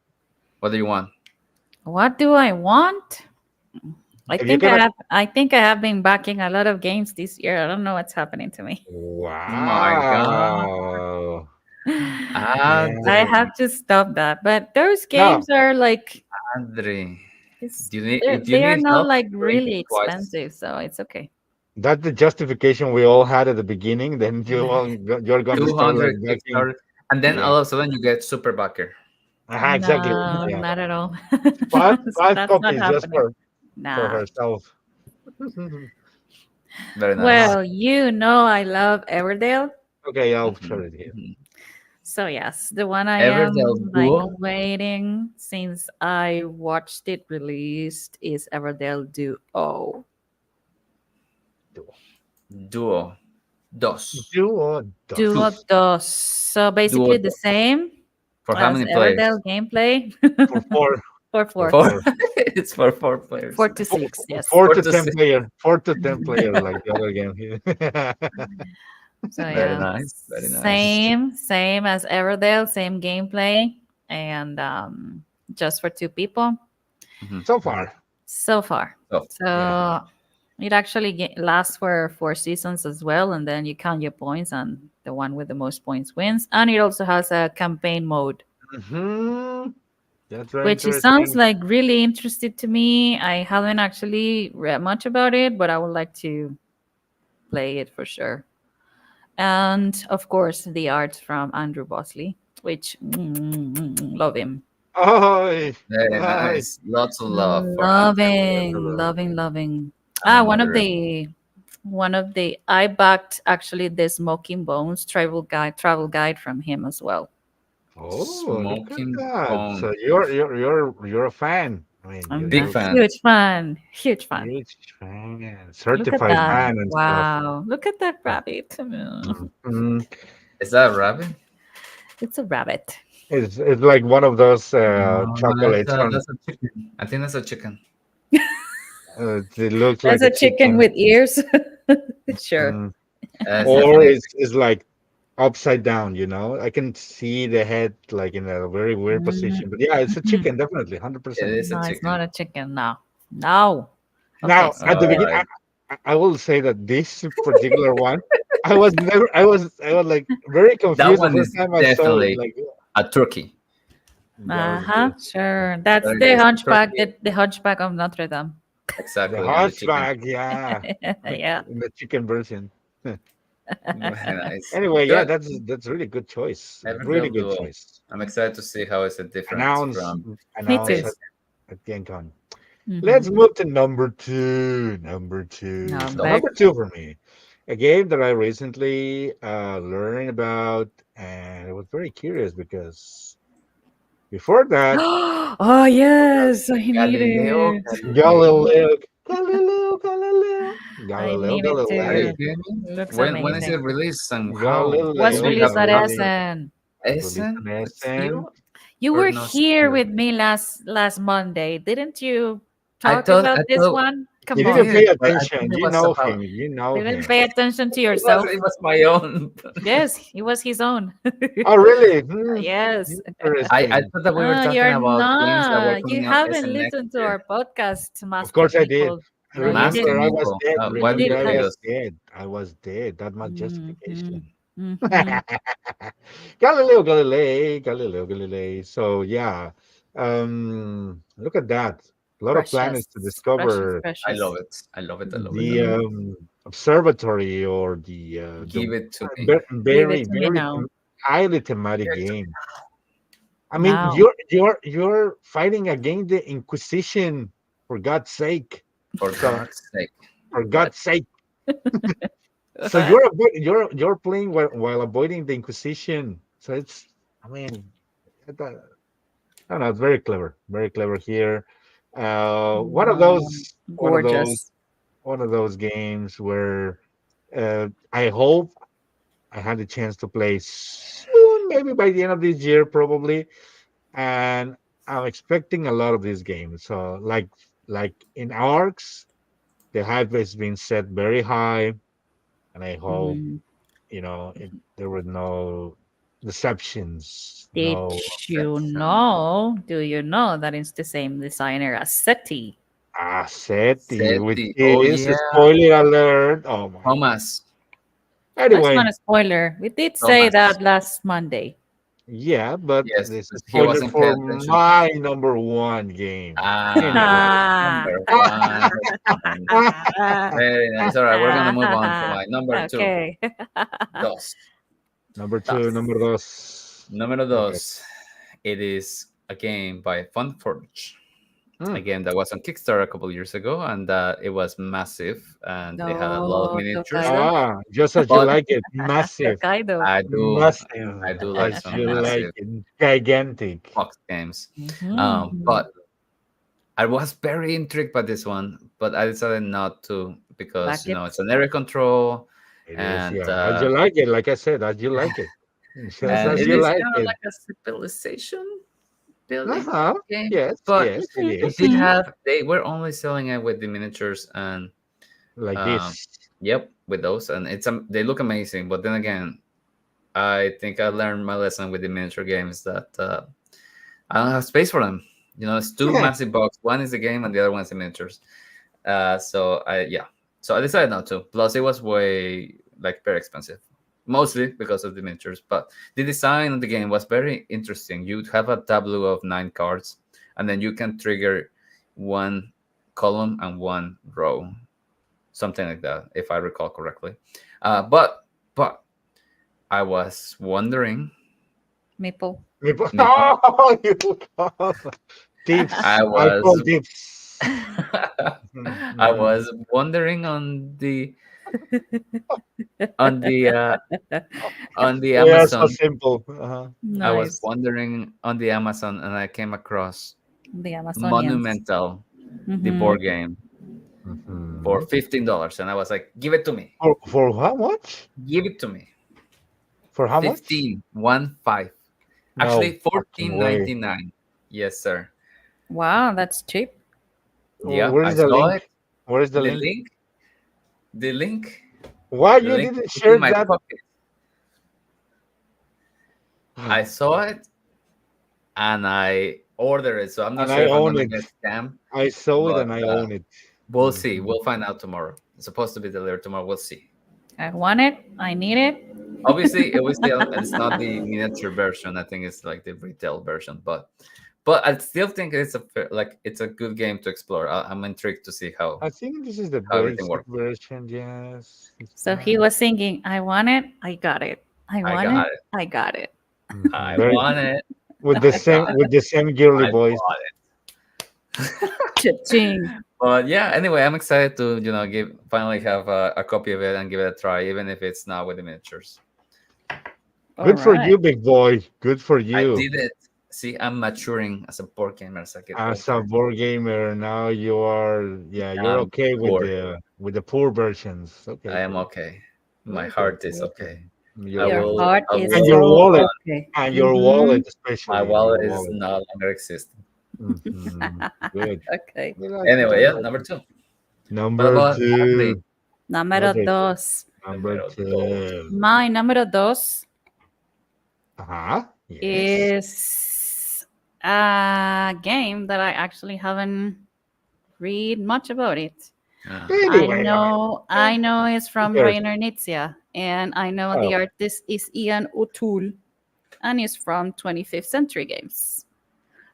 What do you want? What do I want? if you can. I think I have been backing a lot of games this year. I don't know what's happening to me. My god. Wow. I Yeah. Adri. have to stop that. But those No, games are like Adri. it's Do you need if you they are need not help, like blink really twice. expensive, so it's okay. that's the justification we all had at the beginning. Then you're going to start like 200 backing. Kickstarter. And then Yeah. all of a sudden you get super backer. Exactly. No, Yeah. not at all. Five That's not copies just happening. for Nah. herself. Very Ah, nice. Well, you know I love Everdale. okay, I'll show Mhm, it here. mhm. So yes, the one I Everdell am like Duo. waiting since I watched it released is Everdale Duo. Duo. Dos. Do or Duo Two. dos dos. So Duo basically the dos. same For how as many Everdale players? gameplay for four for for four. Four. four It's for four players. Four to four, six, yes. four Four to to ten six. player 4 to 10 player like the other game here. So Very yeah, nice. Very nice. same as Everdale, same gameplay, and just for two people Mhm. So far, so far. So yeah. So it actually lasts for 4 seasons as well, and then you count your points, and the one with the most points wins. And it also has a campaign mode, Hmm. That's very which it sounds interesting. like really interested to me. I haven't actually read much about it, but I would like to play it for sure. And of course, the art from Andrew Bosley, which love him. Oh, very oh, nice. Lots of love for Loving, Andrew. loving, loving. I'm a One of moderate. the I backed actually the Smoking Bones travel guide from him as well. oh, look at Smoking that. Bone. So you're a fan. I mean, I'm Big a you're fan. huge fan, huge fan. huge fan, Look at certified that! fan and stuff. Wow, look at that rabbit. Mhm. Is that a rabbit? It's a rabbit. It's like one of those No, chocolates from. that's a chicken. I think that's a chicken. It looks That's like a a chicken chicken. with ears. Sure. Mm. It's Or definitely a it's like upside down, I can see the head like in a very weird position. But yeah, it's a Mhm. chicken, definitely, It 100%. is a No, it's chicken. not a chicken. No. No. Okay, Now, so at the All then. beginning, right. I will say that this particular one, I was like very That confused the one first is time I saw it. definitely Like, a turkey. that was Uh-huh, good. sure. That's That the is a hunchback, turkey. the hunchback of Notre Dame. The Exactly, and the chicken. hunchback, yeah, Yeah. the chicken version. Nice. Anyway, yeah, Good. that's really good choice. Every Really little good duo. choice. I'm excited to see how is it different Announce from Me too. announce this. at Gen Con. Hmm. Let's move to number two. Number two. So Number Those. number two for me, a game that I recently learned about, and I was very curious because before that, Oh yes, I need Galileo it. Galilei. Galileo, Galileo, Galileo, I Galileo, need it Are you too. Galilei, kidding me? Looks When is amazing. it released and how? Was Do Galileo, we have released at luck? Galilei. Essen. Released Essen? an Still Essen. You or were not here still? with me last Monday, didn't you? I Talk thought about I this thought one. You Come we didn't on, pay did, but I attention. think it You was know about him. You know didn't him. pay attention to it yourself. was my own. Yes, it was his own. Oh, really? Yes. I Interesting. thought that we were talking You're about games that were not. You coming out as haven't in next listened to year. our podcast, Of Master course I did. Meeple. No, you Master Remember, I didn't. was Meeple. dead. You What Remember, I didn't. was videos? dead. I was dead. That's my Mm-hmm. justification. Mm-hmm. Galileo Galilei, Galileo Galilei. So yeah, look at that. A lot of planets to Precious, precious, discover. I precious. love it. I love it. I love it. I The love it. observatory or the Give it to me. Give it very to me very now. highly thematic Give it to me. game. I mean, Now. you're fighting against the Inquisition, for God's sake. For So God's sake. for What? God's sake. So What? you're playing while avoiding the Inquisition. So it's, I mean, I don't I don't know. It's very clever here. One of Wow. Gorgeous. those games where I hope I had the chance to play soon, maybe by the end of this year, probably. And I'm expecting a lot of these games. So like in arcs, the hype has been set very high, and I hope Mhm. there were no deceptions, Did no you Section. know? Do you know that it's the same designer as SETI? Assetti, which Seti. Oh is a yeah. spoiler alert. Oh my god. Thomas. That's Anyway, not a spoiler. We did say Thomas. that last Monday. yeah, but Yes, this but is he spoiler wasn't paying for attention. my number one game. Anyway. Ah, number one. That's fine. Very nice. All right, we're gonna move on to my number two. Okay. Dos. Number two, Thus. number dos. Número Okay. dos. It is a game by Funforge. A Hmm. game that was on Kickstarter a couple years ago, and it was massive, and it had a lot of No, miniatures. Tokaido. Ah, just as you But like it. Massive. Tokaido. Massive. I do like As some you like massive it. Gigantic. box games. Mhm. But I was very intrigued by this one, but I decided not to because Back it. it's an area control, It is, and yeah. As you like it, like I said, as you like it. Just and as it you is like kind of it. like a civilization building Uh-huh. game. Yes, But yes, it it is. did Mhm. have they were only selling it with the miniatures and Like um, this. yep, with those, and they look amazing. But then again, I think I learned my lesson with the miniature games that I don't have space for them. It's two massive box. One is the game, and the other one is the miniatures. So I decided not to. Plus, it was way like very expensive, mostly because of the miniatures. But the design of the game was very interesting. You'd have a tableau of 9 cards, and then you can trigger one column and one row, something like that, if I recall correctly. But I was wondering. Maple. Maybe Oh, you call I tips. I call was tips. I Mhm. was wondering on the uh, on the Yeah, so Amazon. simple. I was Nice. wondering on the Amazon, and I came across The Amazonians. Monumental, the Hmm. board game, for Mhm. $15, and I was like, "Give it to me, For how much? give it to me." For how much? 15, 1 5. No Actually, fucking fourteen way. ninety nine. Yes, sir. Wow, that's cheap. Yeah, Where I is the saw it. link? Where is the The link? link, the link, Why the you link didn't is in share my that? pocket. I saw it and I ordered it, so I'm not And sure I if I'm own gonna it. get scammed. I saw it But and I own it. we'll see. Mhm. We'll find out tomorrow. It's supposed to be delivered tomorrow. We'll see. I want it. I need it. Obviously, it's not the miniature version. I think it's like the retail version, but I still think like it's a good game to explore. I'm intrigued to see I think this is the how everything basic works. version. Yes, it's So he nice. was singing, I want it. I got it. I I want it. got it. I got it. Mhm. I Very want it. with the I same got it. with the same girly I voice. bought it. Cha-ching. But yeah, anyway, I'm excited to give finally have a copy of it and give it a try, even if it's not with the miniatures. All Good for right. you, big boy. Good for I you. did it. See, I'm maturing as a board gamer as I get As a older. board gamer, now you are, yeah, you're I'm okay poor. with the poor versions. Okay, I am good. okay. My Okay, heart is okay. okay. I Your Your will. heart I is and will. your so wallet okay. and your Mm-hmm. wallet My especially wallet your is wallet. no longer existing. Good. Okay. We like it. Anyway, We yeah, like number it. two. What Number about Ashley? two. Número What is dos. number Numero dos. two? My número dos Uh-huh. Yes. is a game that I actually haven't read much about it. Uh-huh. Anyway, eh, I know it's who from cares? Rainer Knizia, and I know Oh, the artist is Ian O'Toole, and is from 25th Century Games.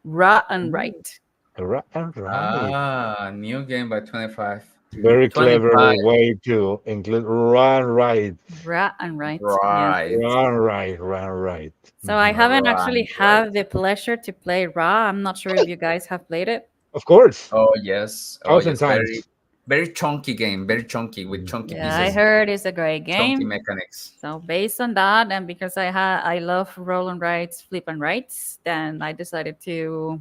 Ra and ooh, Right. right. New game by 25. Very 25. clever way to include run right. Ra and Right. Yes. Right. Run right, run right. So I haven't actually Right. had the pleasure to play Ra. I'm not sure if you guys have played it. Of course, Oh yes. Oh thousand yes. times. Very chunky game. Very chunky with chunky Yeah, I pieces, Mhm. heard it's a great chunky game. mechanics. So based on that, and because I love roll and rights, flip and rights, then I decided to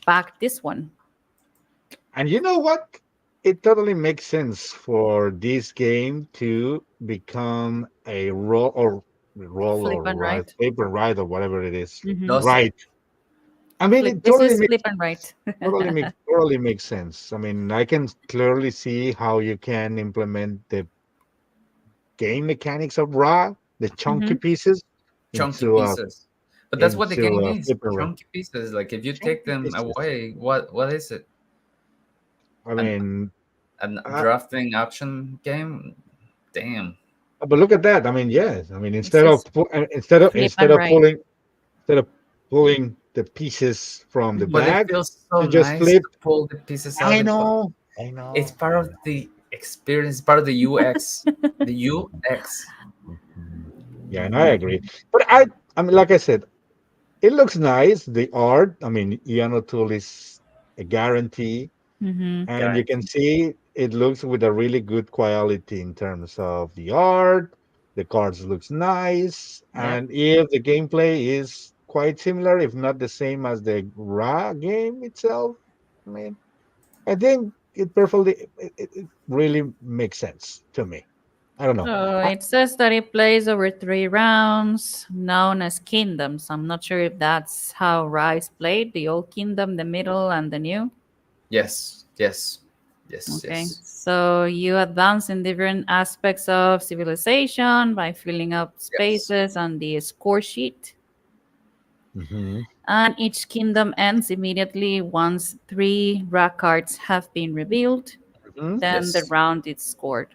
back this one. And you know what? It totally makes sense for this game to become a roll Flip or and ride, right. paper ride or whatever it is. Hmm. Does it? Right. I mean, Flip. it This totally is makes flip and right. totally makes sense. I mean, I can clearly see how you can implement the game mechanics of Raw, the chunky Hmm. pieces, Chunky into pieces. But that's what the game a needs. flipper ride. Chunky pieces. Like if you take Chunky them pieces. away, what is it? I An mean, uh, drafting action game? Damn. but look at that. I mean, yes. I mean, This is flip instead and of right. pulling the pieces from the But Hmm. it bag, feels so you just nice flip. to pull the pieces out. I know. I It's know. part of the experience, part of the UX. The UX. Mhm. Yeah, and I agree. But I mean, like I said, it looks nice. The art, I mean, Ian O'Toole is a guarantee, Hmm. and you can Guaranteed. see it looks with a really good quality in terms of the art. The cards looks nice, Yep. and if the gameplay is quite similar, if not the same as the Ra game itself, I mean, I think it really makes sense to me. I don't know. So it says that it plays over 3 rounds, known as kingdoms. I'm not sure if that's how Rise played, the old kingdom, the middle, and the new. Yes, yes, yes, Okay. yes, So you advance in different aspects of civilization by filling up yes. spaces on the score sheet. Mhm. And each kingdom ends immediately once 3 rack cards have been revealed. Mhm. Then the Yes, round is scored.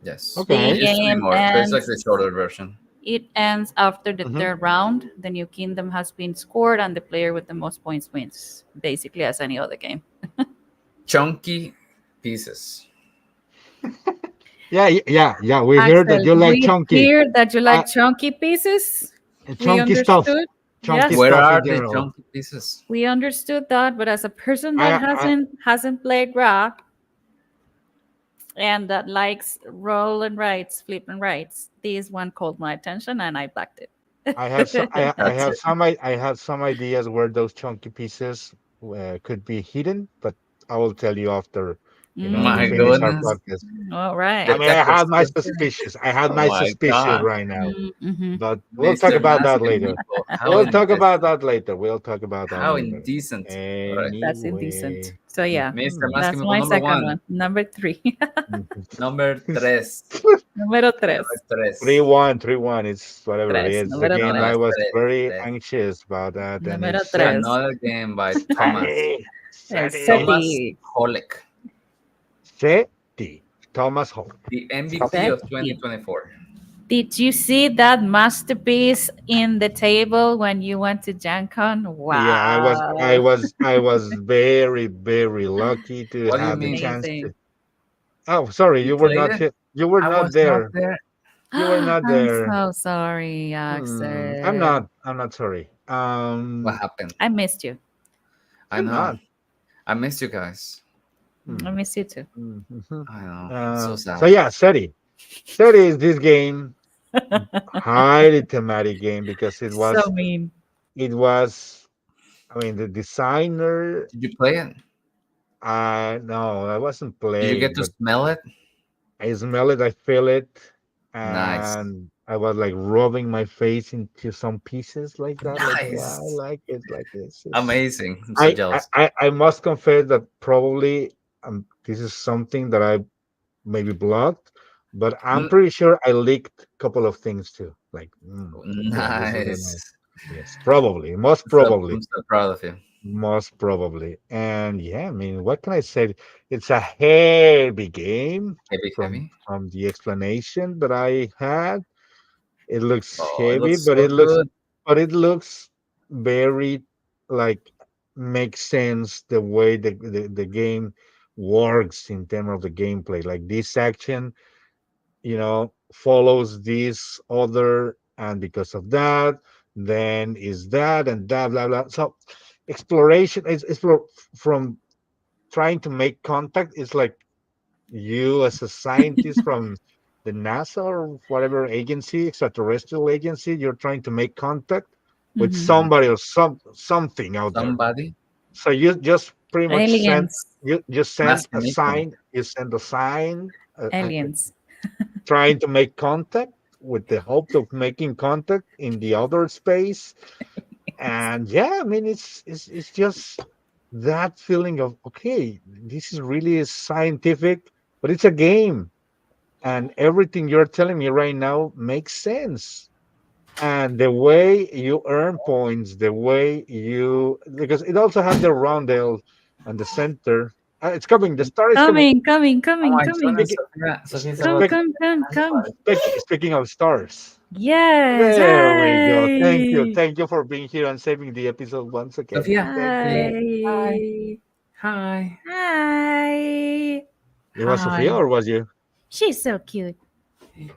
yes. The It Okay. used to be game more, but it's like the ends. shorter version. It ends after the Mhm. third round. The new kingdom has been scored, and the player with the most points wins. Basically, as any other game. Chunky pieces. Yeah, yeah, yeah. We heard that Axel, you like we chunky, hear that you uh, like chunky pieces. We chunky stuff, understood. chunky Yes, Where stuff in are the general. chunky pieces? we understood that. But as a person that I hasn't played Ra and that likes roll and rights, flip and rights, this one called my attention, and I backed I have some it. That's it. I have some ideas where those chunky pieces could be hidden, but I will tell you after To My finish our Mm. goodness. podcast. All I right. mean, I Detective had my Spencer. suspicions. I had Oh my my suspicions God. right now, Mm-hmm. but we'll talk Mr. about that Mask and later. Meatball. How We'll talk indecent. about that later. We'll talk about that How later. indecent. All right. That's indecent. Anyway. So yeah, Mr. Mhm. Mask and that's Meatball my number second one. one. Number three. Mhm. Number tres. Número Number tres. Three tres. one, 3-1. It's whatever it Tres. is. Número Again, I tres. Tres, was tres, very tres. anxious about that, and Número it's tres. Another game by Thomas. Seti. El Seti. Thomas SETI. Holek, Seti. Thomas Holt. the MVP of SETI. 2024. Did you see that masterpiece in the table when you went to Gen Con? Yeah, I Wow. was, I was very, very lucky to What do you have the mean? chance Amazing. to. Oh, sorry, You you were played not it? here. You were I not was not there. there. You were not I'm there. so sorry, I'm Axel. not. I'm not sorry. What happened? I missed you. I I'm know. not. I missed you guys. I Hmm. miss you too. Mhm. I know. So So sad. yeah, SETI. SETI is this game, highly thematic game because it So was. mean. It was. I mean, the designer. Did you play it? No, I wasn't Did you get playing, to but smell it? I smell it, I feel it, Nice. and I was like rubbing my face into some pieces like that. Like, yeah, I Nice. like it. Like it's. Amazing. I'm so jealous. I must confess that probably this is something that I maybe blocked, but I'm Mm, pretty sure I leaked a couple of things too. Like, yeah, this is nice. nice. Yes, probably, most So, probably. I'm so proud of you. Most probably. And yeah, I mean, what can I say? It's a heavy game Heavy, from heavy. the explanation that I had. It looks Oh, it heavy, looks so good. but it looks very like makes sense the way the game works in terms of the gameplay. Like this action, follows this other, and because of that, then is that and that, blah blah. So exploration is from trying to make contact. It's like you as a scientist from the NASA or whatever agency, extraterrestrial agency, you're trying to make contact with Hmm. Mhm. somebody or something out there. Somebody. So you just pretty much send Aliens. you just send Mask a and meatball. sign. You send a sign, Aliens. trying to make contact with the hope of making contact in the other space. And yeah, I mean, it's just that feeling of, okay, this is really scientific, but it's a game, and everything you're telling me right now makes sense. And the way you earn points, the way you, because it also has the roundel and the center. It's coming. The star is coming. Coming, coming, Oh coming, my coming. goodness, Speaking, Sophia. Sophia's Come, about to speak, come, come, come. speaking of stars. Yes. There we go. Thank you. Hi. Thank you for being here and saving the episode once again. Sophia. Thank you. Say hi. Hi. Hi. Hi. It was Hi. Sophia or was you? She's so cute.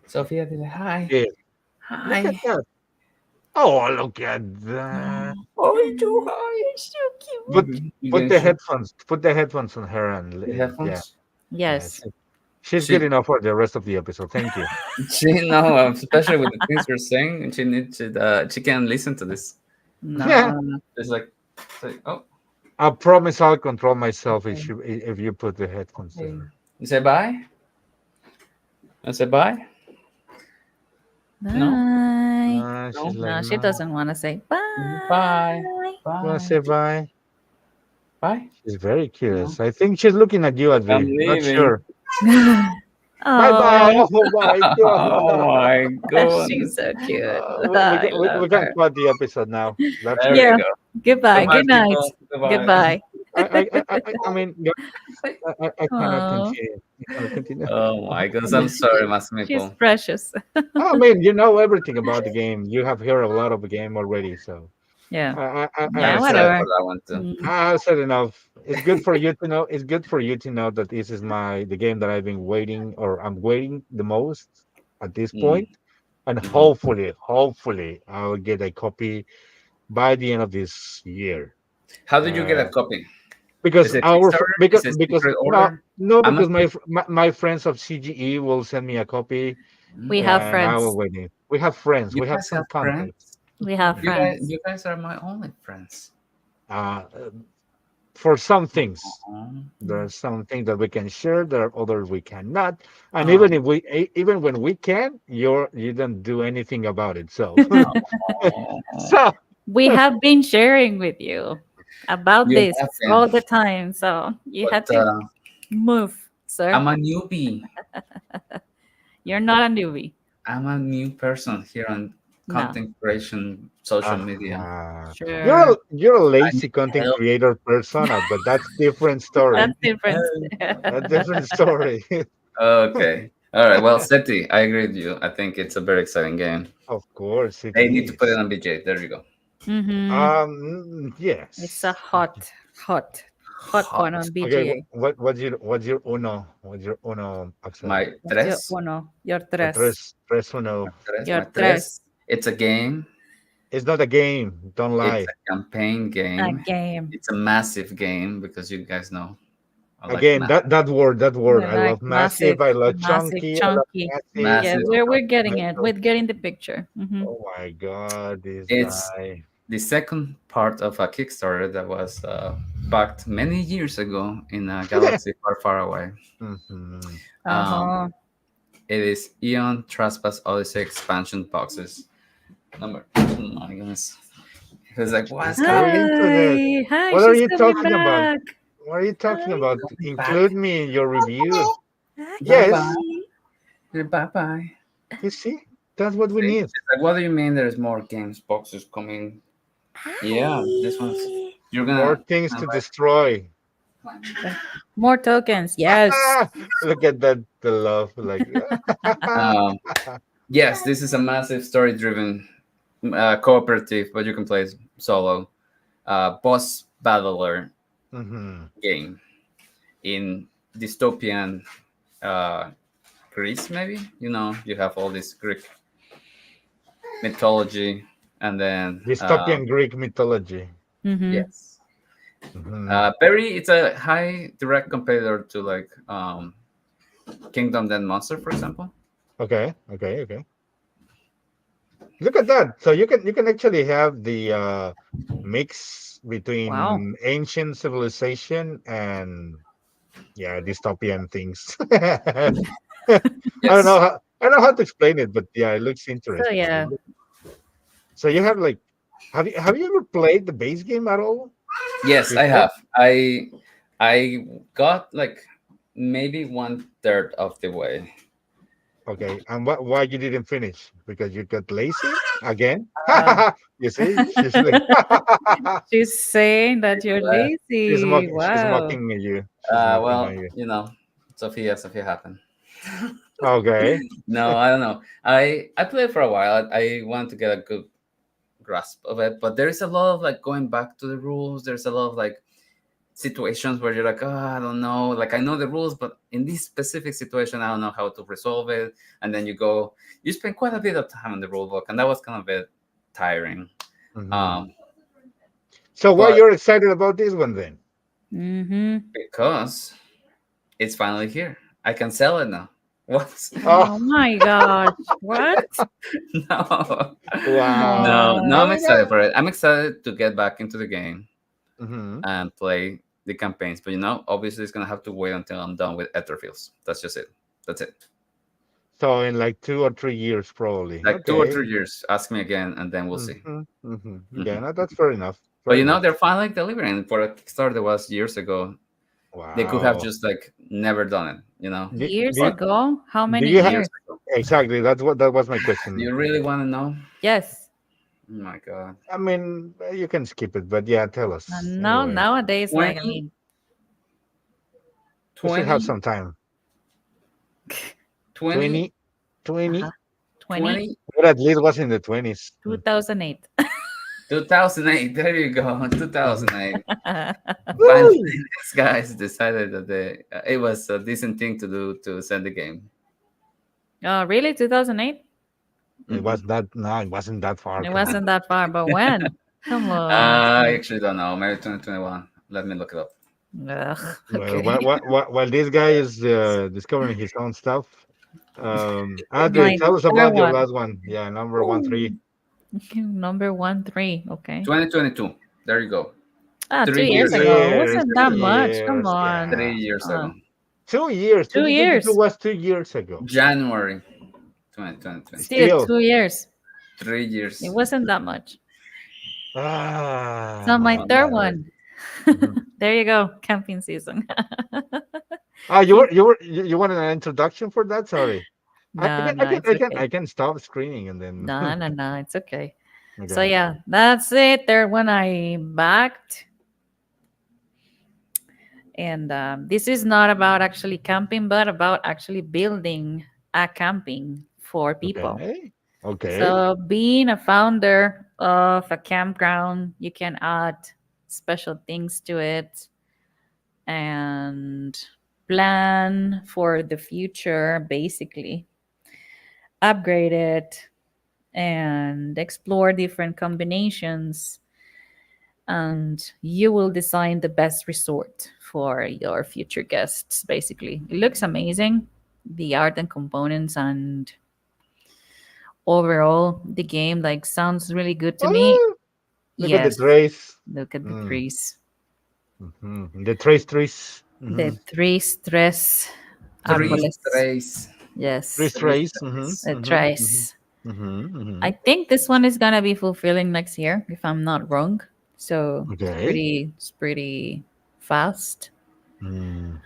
Sophia did hi. Yeah. Look at Hi. that. Oh, look at that. Oh, you too Oh, hi. you're so Put cute. You put getting the shook? headphones. Put the headphones on her and The yeah, headphones? yeah. Yes. She's good She enough for the rest of the episode. Thank you. she no, especially with the things you're saying, she needs to she can listen to this. Yeah. No. It's like say, oh, I promise I'll control myself okay. if you put the headphones to Hey. her. You say bye? I say bye? No? Bye. She's No? like, No, she no. doesn't want to say Bye. bye. You want to Bye. say bye? Bye? She's very No. curious. I think she's looking at you, I'm Advi. Not leaving. sure. Bye bye. Oh, Oh my Oh god. my she's goodness. so cute. We I can love we can her. cut the episode now. That's There good. we Yeah. go. Goodbye. Goodbye, Good night. people. Goodbye. Goodbye. I mean, I cannot Oh, continue. I cannot continue. Oh my goodness. I'm sorry, she's Masmipo. precious. I mean, you know everything about the game. You have heard a lot of the game already, so Yeah. I Yeah, I'm have said excited for whatever. that one too. Mm. I have said enough. It's good for you to know. It's good for you to know that this is the game that I've been waiting, or I'm waiting the most at this point. Mm. And Hmm. hopefully, I'll get a copy by the end of this year. How did you get a Uh, copy? because Is it our Kickstarter? Is it because secret no, order? no, because Amazon? my friends of CGE will send me a copy, We Mm. have and I will friends. wait. We have friends. You We have guys some have contacts. friends? We have You guys friends. you guys are my only friends. Uh, for some things. Oh, There are some things that we can share. There are others we cannot. And oh, even if even when we can, you don't do anything about it. So, so We have been sharing with you about you this have been, all the time, so you but have to move, sir. I'm a newbie. You're not a newbie. I'm a new person here on No. content creation social media. uh, Sure. you're a I need lazy content help. creator persona, but that's different I story. That's need different. help. A different story. Okay. All right. Well, SETI, I agree with you. I think it's a very exciting game. Of course it They need to put it is. on BJ. There you go. Mm-hmm. It's a Yes. hot Hot. one on Okay. BGA. What's your uno? What's your uno, Axel? My What's your tres. uno? Your The tres. tres uno. Your My tres. tres. It's a game. It's not a game. Don't It's lie. a campaign A game. game. It's a massive game because you guys know I like Again, that word. We I like love massive. massive, I love massive, chunky. I love chunky. massive. Yeah, massive. we're getting it. Mental. We're getting the picture. Oh my God, this It's guy. the second part of a Kickstarter that was backed many years ago in a galaxy far, far away. Mhm. Um, Uh-huh. it is Eon Trespass Odyssey expansion boxes. Number. Oh my goodness. He was like, "What's It's coming? very interesting. Hi. Hi, What are she's you coming talking about? back. What are you talking Hi. about? Coming Include back? me in your review. Bye Yes, bye. Hi. Bye bye." you see, that's what we See? need. She's like, "What do you mean? There's more games boxes coming?" Yeah, this one's. Hi. You're More gonna. things to destroy. More tokens. Yes. Look at that, the love, like. Um, yes, this is a massive story-driven cooperative, but you can play solo. Boss battler Mhm. game in dystopian uh, Greece, maybe. You know, you have all this Greek mythology, and then Dystopian Greek mythology. Mm-hmm. yes, Mhm. very. It's a high direct competitor to like Kingdom Dead Monster, for example. Okay, okay, okay. Look at that. So you can actually have the mix Wow. between ancient civilization and yeah, dystopian things. I don't know Yes, how I don't know how to explain it, but yeah, it looks So interesting. yeah. So you have like have you ever played the base game at all yes, I before? have. I got like maybe one third of the way. Okay, and why you didn't finish? Because you got lazy again? Uh, You see, she's like She's saying that you're lazy. she's Wow. mocking at you. She's mocking at well, you. you know, Sophia happened. Okay. No, I don't know. I played for a while. I want to get a good grasp of it, but there is a lot of like going back to the rules. There's a lot of like situations where you're like, oh, I don't know. Like I know the rules, but in this specific situation, I don't know how to resolve it. And then you spend quite a bit of time on the rule book, and that was kind of a bit tiring. Mhm. Um, So why but you're excited about this one then? Mm-hmm. because it's finally here, I can sell it now. What? Oh, Oh my gosh. What? No, wow. no. I I'm Oh. mean, excited for it. I'm excited to get back into the game mhm. and play the campaigns. But obviously, it's gonna have to wait until I'm done with Etherfields. That's just it. That's it. So in like 2 or 3 years, probably. Like 2 or 3 Okay. years. Ask me again, and then we'll see. Yeah, Mhm. no, that's fair enough. But Fair enough. they're finally delivering for a Kickstarter that was years ago. They could have Wow. just like never done it. Do, Years do, But ago? How do many you have years? years ago. exactly? That was my Do question. you really want to know? Yes. Oh my god. I mean, you can skip it, but yeah, tell us No, anyway. nowadays, like, I 20, mean, We still have 20, some time. 20, 20, 20. uh-huh. 20, 20, But at least was in the 20s. 2008. 2008. There you go. 2008. Finally, Woo! these guys decided that it was a decent thing to do to send the game. Oh, really? 2008? It Hmm. was that no, it wasn't that far. It Come on. wasn't that far, but when? Come on. I actually don't know. Maybe 2021. Let me look it up. Ugh, Well, okay. while this guy is discovering his own stuff, Andre, My tell us third about your one. last one. Yeah, number one, three. Number 1, 3. Okay. 2022. There you go. Ah, two Three years 2 years ago. It ago. 2 years, wasn't two that much. Come years, on. Three yeah. years Uh, ago. 2 years. 2022 2 years. was 2 years ago. January 2020. Still Still. 2 years. Three It years. wasn't that much. Ah, So my my third God. one. Mhm. There you go. Camping season. Ah, He's you wanted an introduction for that? Sorry. no, no, it's okay. I can stop screening and then No, no, no, it's okay. So okay. yeah, that's it. Third one I backed. And this is not about actually camping, but about actually building a camping for people. Okay. Okay. So, being a founder of a campground, you can add special things to it and plan for the future, basically. Upgrade it and explore different combinations, and you will design the best resort for your future guests, basically. It looks amazing, the art and components, and overall the game like sounds really good to me. Oh, look at the Yes, trace. look at the Mm, trees. The trace trees. The tres tres Three Mm-hmm. árboles. strays. Yes, Trees Three trace. strays. the tres. Mm-hmm. I think this one is gonna be fulfilling next year, if I'm not wrong. So Okay. it's pretty fast. Mm,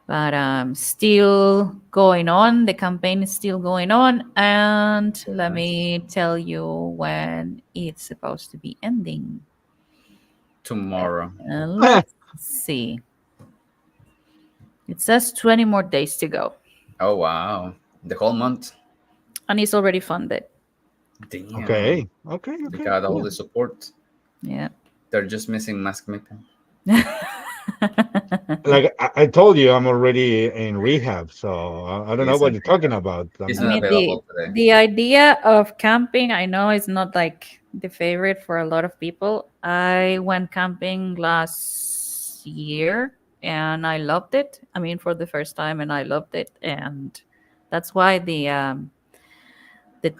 But still going on. The campaign is still going on, and Very let nice. me tell you when it's supposed to be ending. Tomorrow. ah, Let's see. It says 20 more days to go, Oh wow. The whole month. and it's already funded. Damn. okay. Okay. They Okay. got all Cool. the support. Yeah. They're just missing Mask Maple. Like I told you, I'm already in rehab, so I don't know He's what not, you're talking about. he's I not mean, available today. the idea of camping, I know is not like the favorite for a lot of people. I went camping last year and I loved it. I mean, for the first time, and I loved it, and that's why the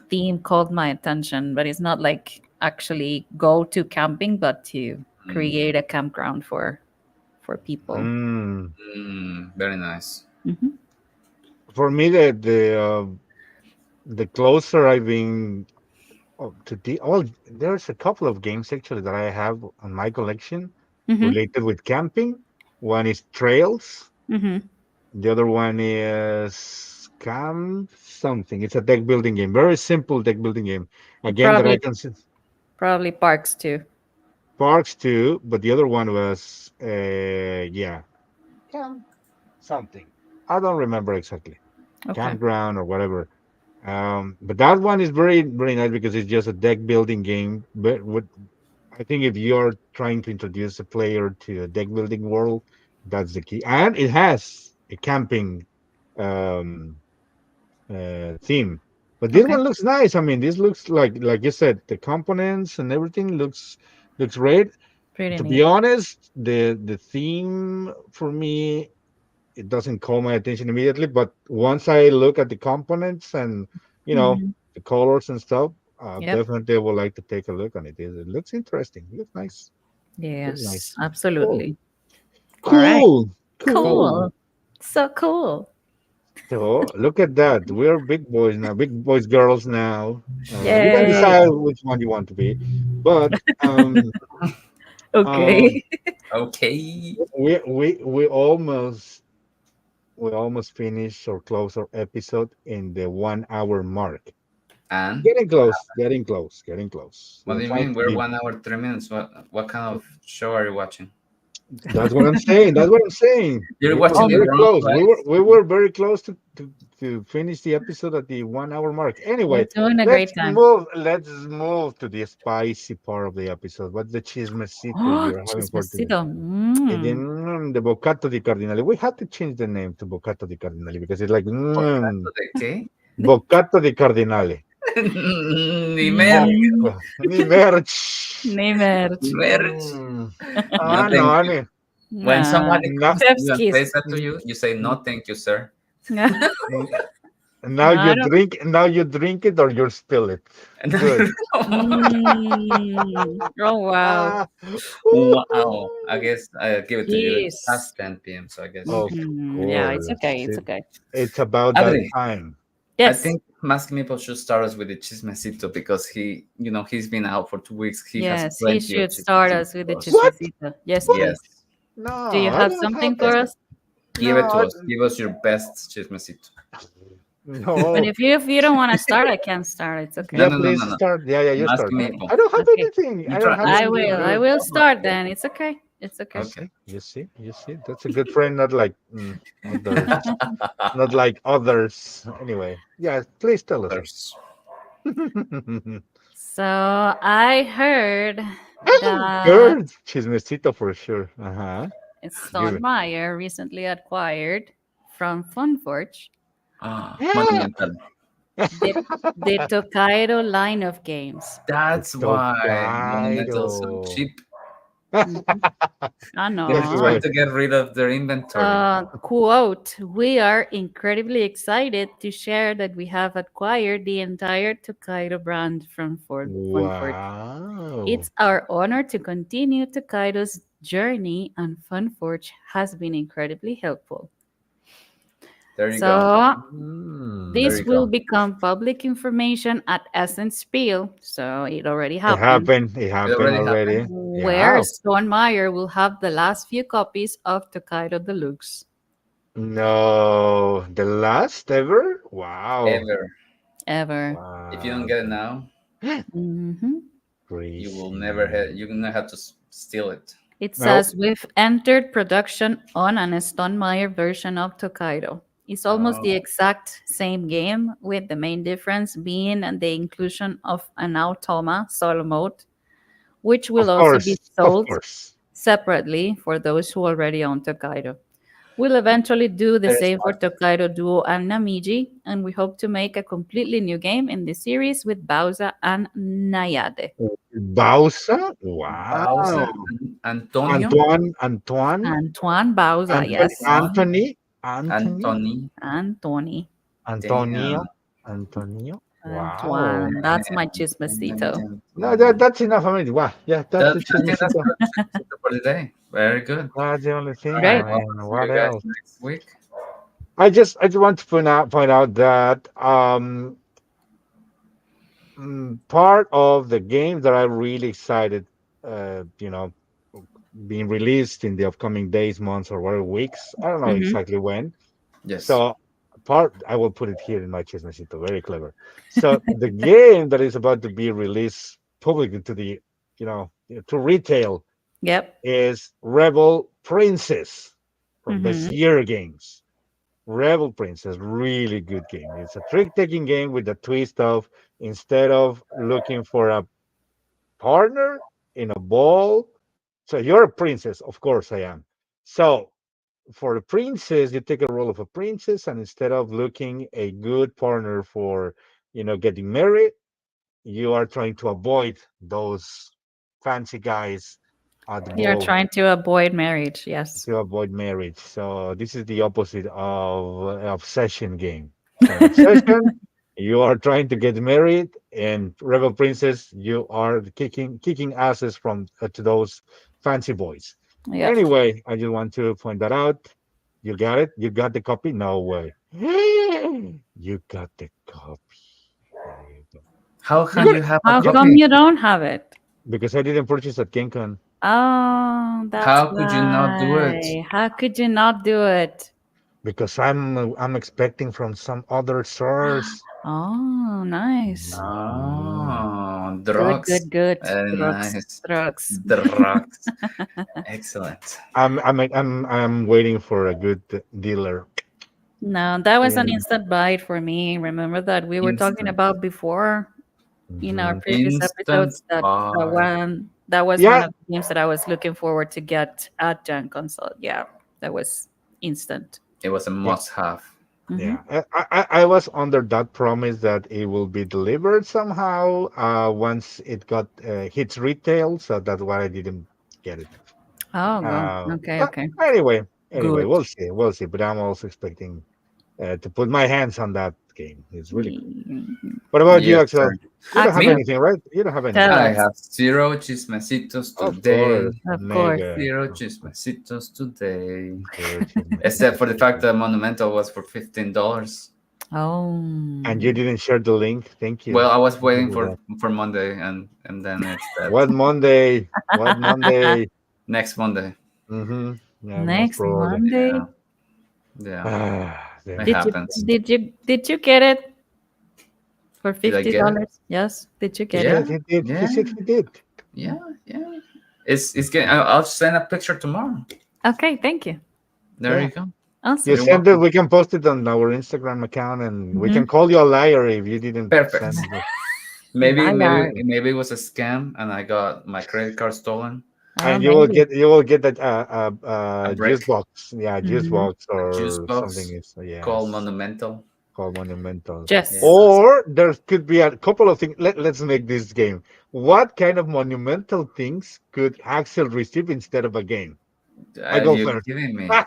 theme called my attention. But it's not like actually go to camping, but to Mm, create a campground for people. Mm. very nice. Hmm. For me, the closer I've been to there's a couple of games actually that I have on my collection Hmm. related with camping. One is Trails. Hmm. The other one is Camp something. It's a deck building game, very simple deck building game. Again, that I Probably can see probably parks too. Parks too, but the other one was yeah, Camp something. I don't remember exactly. Okay. Campground or whatever. But that one is very, very nice because it's just a deck building game. But what I think if you're trying to introduce a player to a deck building world, that's the key. And it has a camping um, theme. But this Okay. one looks nice. I mean, this looks like you said, the components and everything looks great. Pretty To be neat. honest, the theme for me it doesn't call my attention immediately, but once I look at the components and Hmm. the colors and stuff, Yep. definitely I would like to take a look on it. It looks interesting. It looks nice. Very Yes, nice. Cool. absolutely. All right. Cool. Cool. Cool. Cool. So cool. So look at that. We're big boys now, big boys, girls now. You can Yay. decide which one you want to be, but um, Okay. Okay. we almost finished or close our episode in the 1 hour mark. And Getting close, getting close, getting close. what We're do you trying mean? to We're be. 1 hour 3 minutes. What kind of show are you watching? That's what I'm saying. That's what I'm saying. You're We were watching it Almost. very wrong, close. right? We were very close to finish the episode at the 1 hour mark. We're Anyway, doing a great time. Let's move to the spicy part of the episode. What's the chismecito Oh, you're having for today? chismecito. Mm. The Bocato di Cardinale. We had to change the name to Bocato di Cardinale because it's like ¿Bocato de qué? Bocato di Cardinale. Ni merch. Mm. Ni merch. Name it. Merch. Mm. No, Ah, thank no, you. ni, When Nah. somebody no, comes to Chef's you and kiss. says that to you, you say, no, thank you, sir. mm, And No, I don't. now you drink it or you spill it. And Good. Oh wow. Ah, wow. I woohoo. guess I give it to you. It's Jeez. past 10 p.m. So I guess Of Yeah, it's course. okay. It's okay. It's about that Adri, time. I Yes. think Mask Meeple should start us with the chismecito because he's been out for 2 weeks. He has Yes, he plenty of should start chismecito us with the for us. What? chismecito. Yes, What? please. Yes, No, Do you I have don't have something it. for yes. us? Give it No, to us. Give us your best chismecito. But no. if you don't want to start, I can start. It's No, okay. Yeah, no, no, no, please no. start. Yeah, yeah, you Mask start. Meeple. I don't have Okay. anything. You I don't try. have You I try. anything will. I good. will Oh, start okay. then. It's okay. It's okay. You Okay. see, you see, you see. That's a good friend, not like others, not like others. Anyway, yeah, please tell us. Others. So I heard that Good. Chismecito for sure. Uh-huh. Give it. Stonemeyer recently acquired from Funforge Monumental. the the Tokaido line of games. The That's why Monumental is so Tokaido. cheap. Mhm. I They're That's know. trying why. to get rid of their inventory. Quote, we are incredibly excited to share that we have acquired the entire Tokaido brand from Funforge. Wow. It's our honor to continue Tokaido's journey, and Funforge has been incredibly helpful. There you go. So, There this you Mm. will go. become public information at Essence Spiel, so it already It happened, happened. It It happened already happened. already. where Yeah. Stonemeyer will have the last few copies of Tokaido Deluxe No, the last ever? Wow. Ever. ever. If you don't Wow. get it now, Mhm. you will never Crazy. have. You will not have to steal it. It No. says we've entered production on an Stonemeyer version of Tokaido. It's almost the Oh, exact same game, with the main difference being the inclusion of an Automa solo mode, which will Of also be course. Of sold course. separately for those who already own Tokaido. We'll eventually do the very same for smart. Tokaido Duo and Namiji, and we hope to make a completely new game in this series with Bauza and Nayade. Bausa? Wow. Bowser, Antonio, Antoine, Antoine Bauza, Anthony, yes. Antoine, Anthony, Anthony. Antoni. Antonio, Damn. Antonio. Wow. Antoine. That's my Damn. chismecito. No, that's enough already. Wow. Yeah, that's the I think that's chismecito. good for the day. Very good. That's the only All thing. I right. Great. Well, mean, I'll see what you guys else? next week. I just want to point out that part of the game that I'm really excited, uh, you know, being released in the upcoming days, months, or whatever weeks. I don't know Hmm. exactly when. Yes. So part I will put it here in my chismecito. Very clever. So the game that is about to be released publicly to the, to retail Yep. is Rebel Princess from Hmm. Bezier Games. Rebel Princess, really good game. It's a trick-taking game with the twist of, instead of looking for a partner in a ball. So you're a princess, of course I am. So for the princess, you take a role of a princess, and instead of looking a good partner for, getting married, you are trying to avoid those fancy guys at the You're ball trying to avoid marriage. Yes. to avoid marriage. So this is the opposite of obsession game. So in obsession, you are trying to get married, and Rebel Princess, you are kicking asses from to those fancy boys. Yep. Anyway, I just want to point that out. You got it. You got the copy. No way. You got the copy. There you go. How You can got you it. have a How You, come copy? you don't have it? because I didn't purchase at GameCon. Oh, that's How could you not do it? why. How could you not do it? Because I'm expecting from some other source. Oh, nice. Mhm. Oh, Good, drugs. good, good. Very Drugs, nice. drugs. Drugs. Excellent. I'm waiting for a good dealer. No, that was an And instant bite for me. Remember that we were talking Instant. about before in our mhm. previous Instant episodes that buy. that was one Yeah, of the games that I was looking forward to get at Gen Console. Yeah, that was instant. It was a yeah, must have. Hmm. yeah. I was under that promise that it will be delivered somehow once it got hits retail. So that's why I didn't get it. Oh, well, okay, But okay, anyway, good. we'll see. We'll see. But I'm also expecting to put my hands on that game. It's really cool. Mhm. What about you, Yes, Axel? sir. You don't have Me? Axel, anything, right? You don't have tell anything. I us. have zero chismecitos Of today. course, Of course. mega. Zero Of course. chismecitos today. Zero achievement. Except for the fact that Monumental was for $15. And you Oh. didn't share the link. Thank you. Well, I was Thank you waiting for that. for Monday, and then it's that What Monday? What Monday? next Monday. Mm-hmm. Yeah, most Next probably. Monday. Yeah, yeah, Damn it it. happens. Did you get it for Did I get it? $50? Yes. Did you get it? Yeah, Yes, he did. He yeah, said he did. yeah, yeah. It's getting. I'll send a picture tomorrow. Okay, thank you. There Yeah. you go. You Awesome. You're send it. welcome. We can post it on our Instagram account, and we Hmm. can call you a liar if you didn't Perfect. send it. Liar. Maybe it was a scam, and I got my credit card stolen. And Maybe. you will get that A juice brick, box. Yeah, juice Hmm. box a juice or something box is called yes, Monumental. called monumental. Yeah. Yes. Or there could be a couple of things. Let's make this game. What kind of monumental things could Axel receive instead of a game? I Are go you first. kidding me? Well,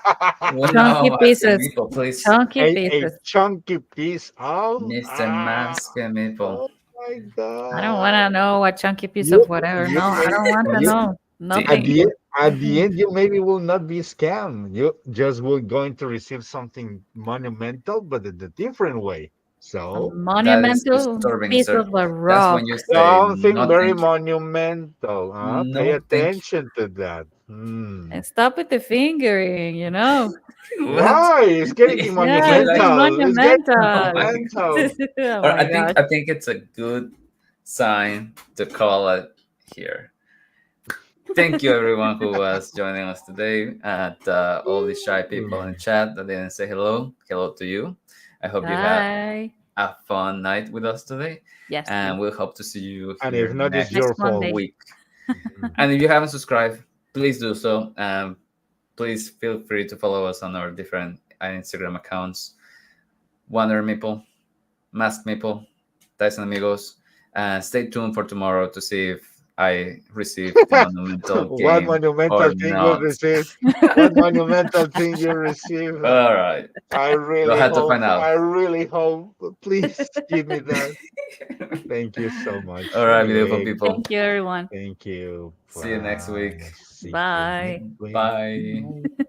Chunky no, asking pieces. people, please. Chunky A pieces. chunky piece of Mr. Mask and Maple. oh my I don't want god. to know a chunky piece You of whatever. you No, I may don't want to you know. No, at thank Damn. the you. at the end you maybe will not be scammed. You just will going to receive something monumental, but in a different way. A So That is monumental disturbing, piece sir. of a That's when rock. you say something no, very thank you. monumental. Pay No, thank attention to that. Hmm. And stop with the fingering, you know. you. What? Why? It's getting Yes, Did I? it's monumental. It's getting Oh monumental. my monumental. goodness. Oh Or my gosh. I think it's a good sign to call it here. Thank you, everyone who was joining us today, and all the shy people in the chat that didn't say hello. Hello to you. I hope you had Hi. a fun night with us today, Yes, and please. we'll hope to see you And if here not, it's Next your next fault. Monday. week. Mhm. And if you haven't subscribed, please do so. Please feel free to follow us on our different Instagram accounts: Wonder Meeple, Mask Meeple, Tyson Amigos. And stay tuned for tomorrow to see if I received the Monumental What game or monumental thing you not. receive? What monumental thing you receive? All right. We'll have to find out. I really hope. Please give me that. Thank you so All much. right, beautiful Anyway, people. Thank you, everyone. thank you. See you next Bye. week. See you next Bye. week. Bye. Bye.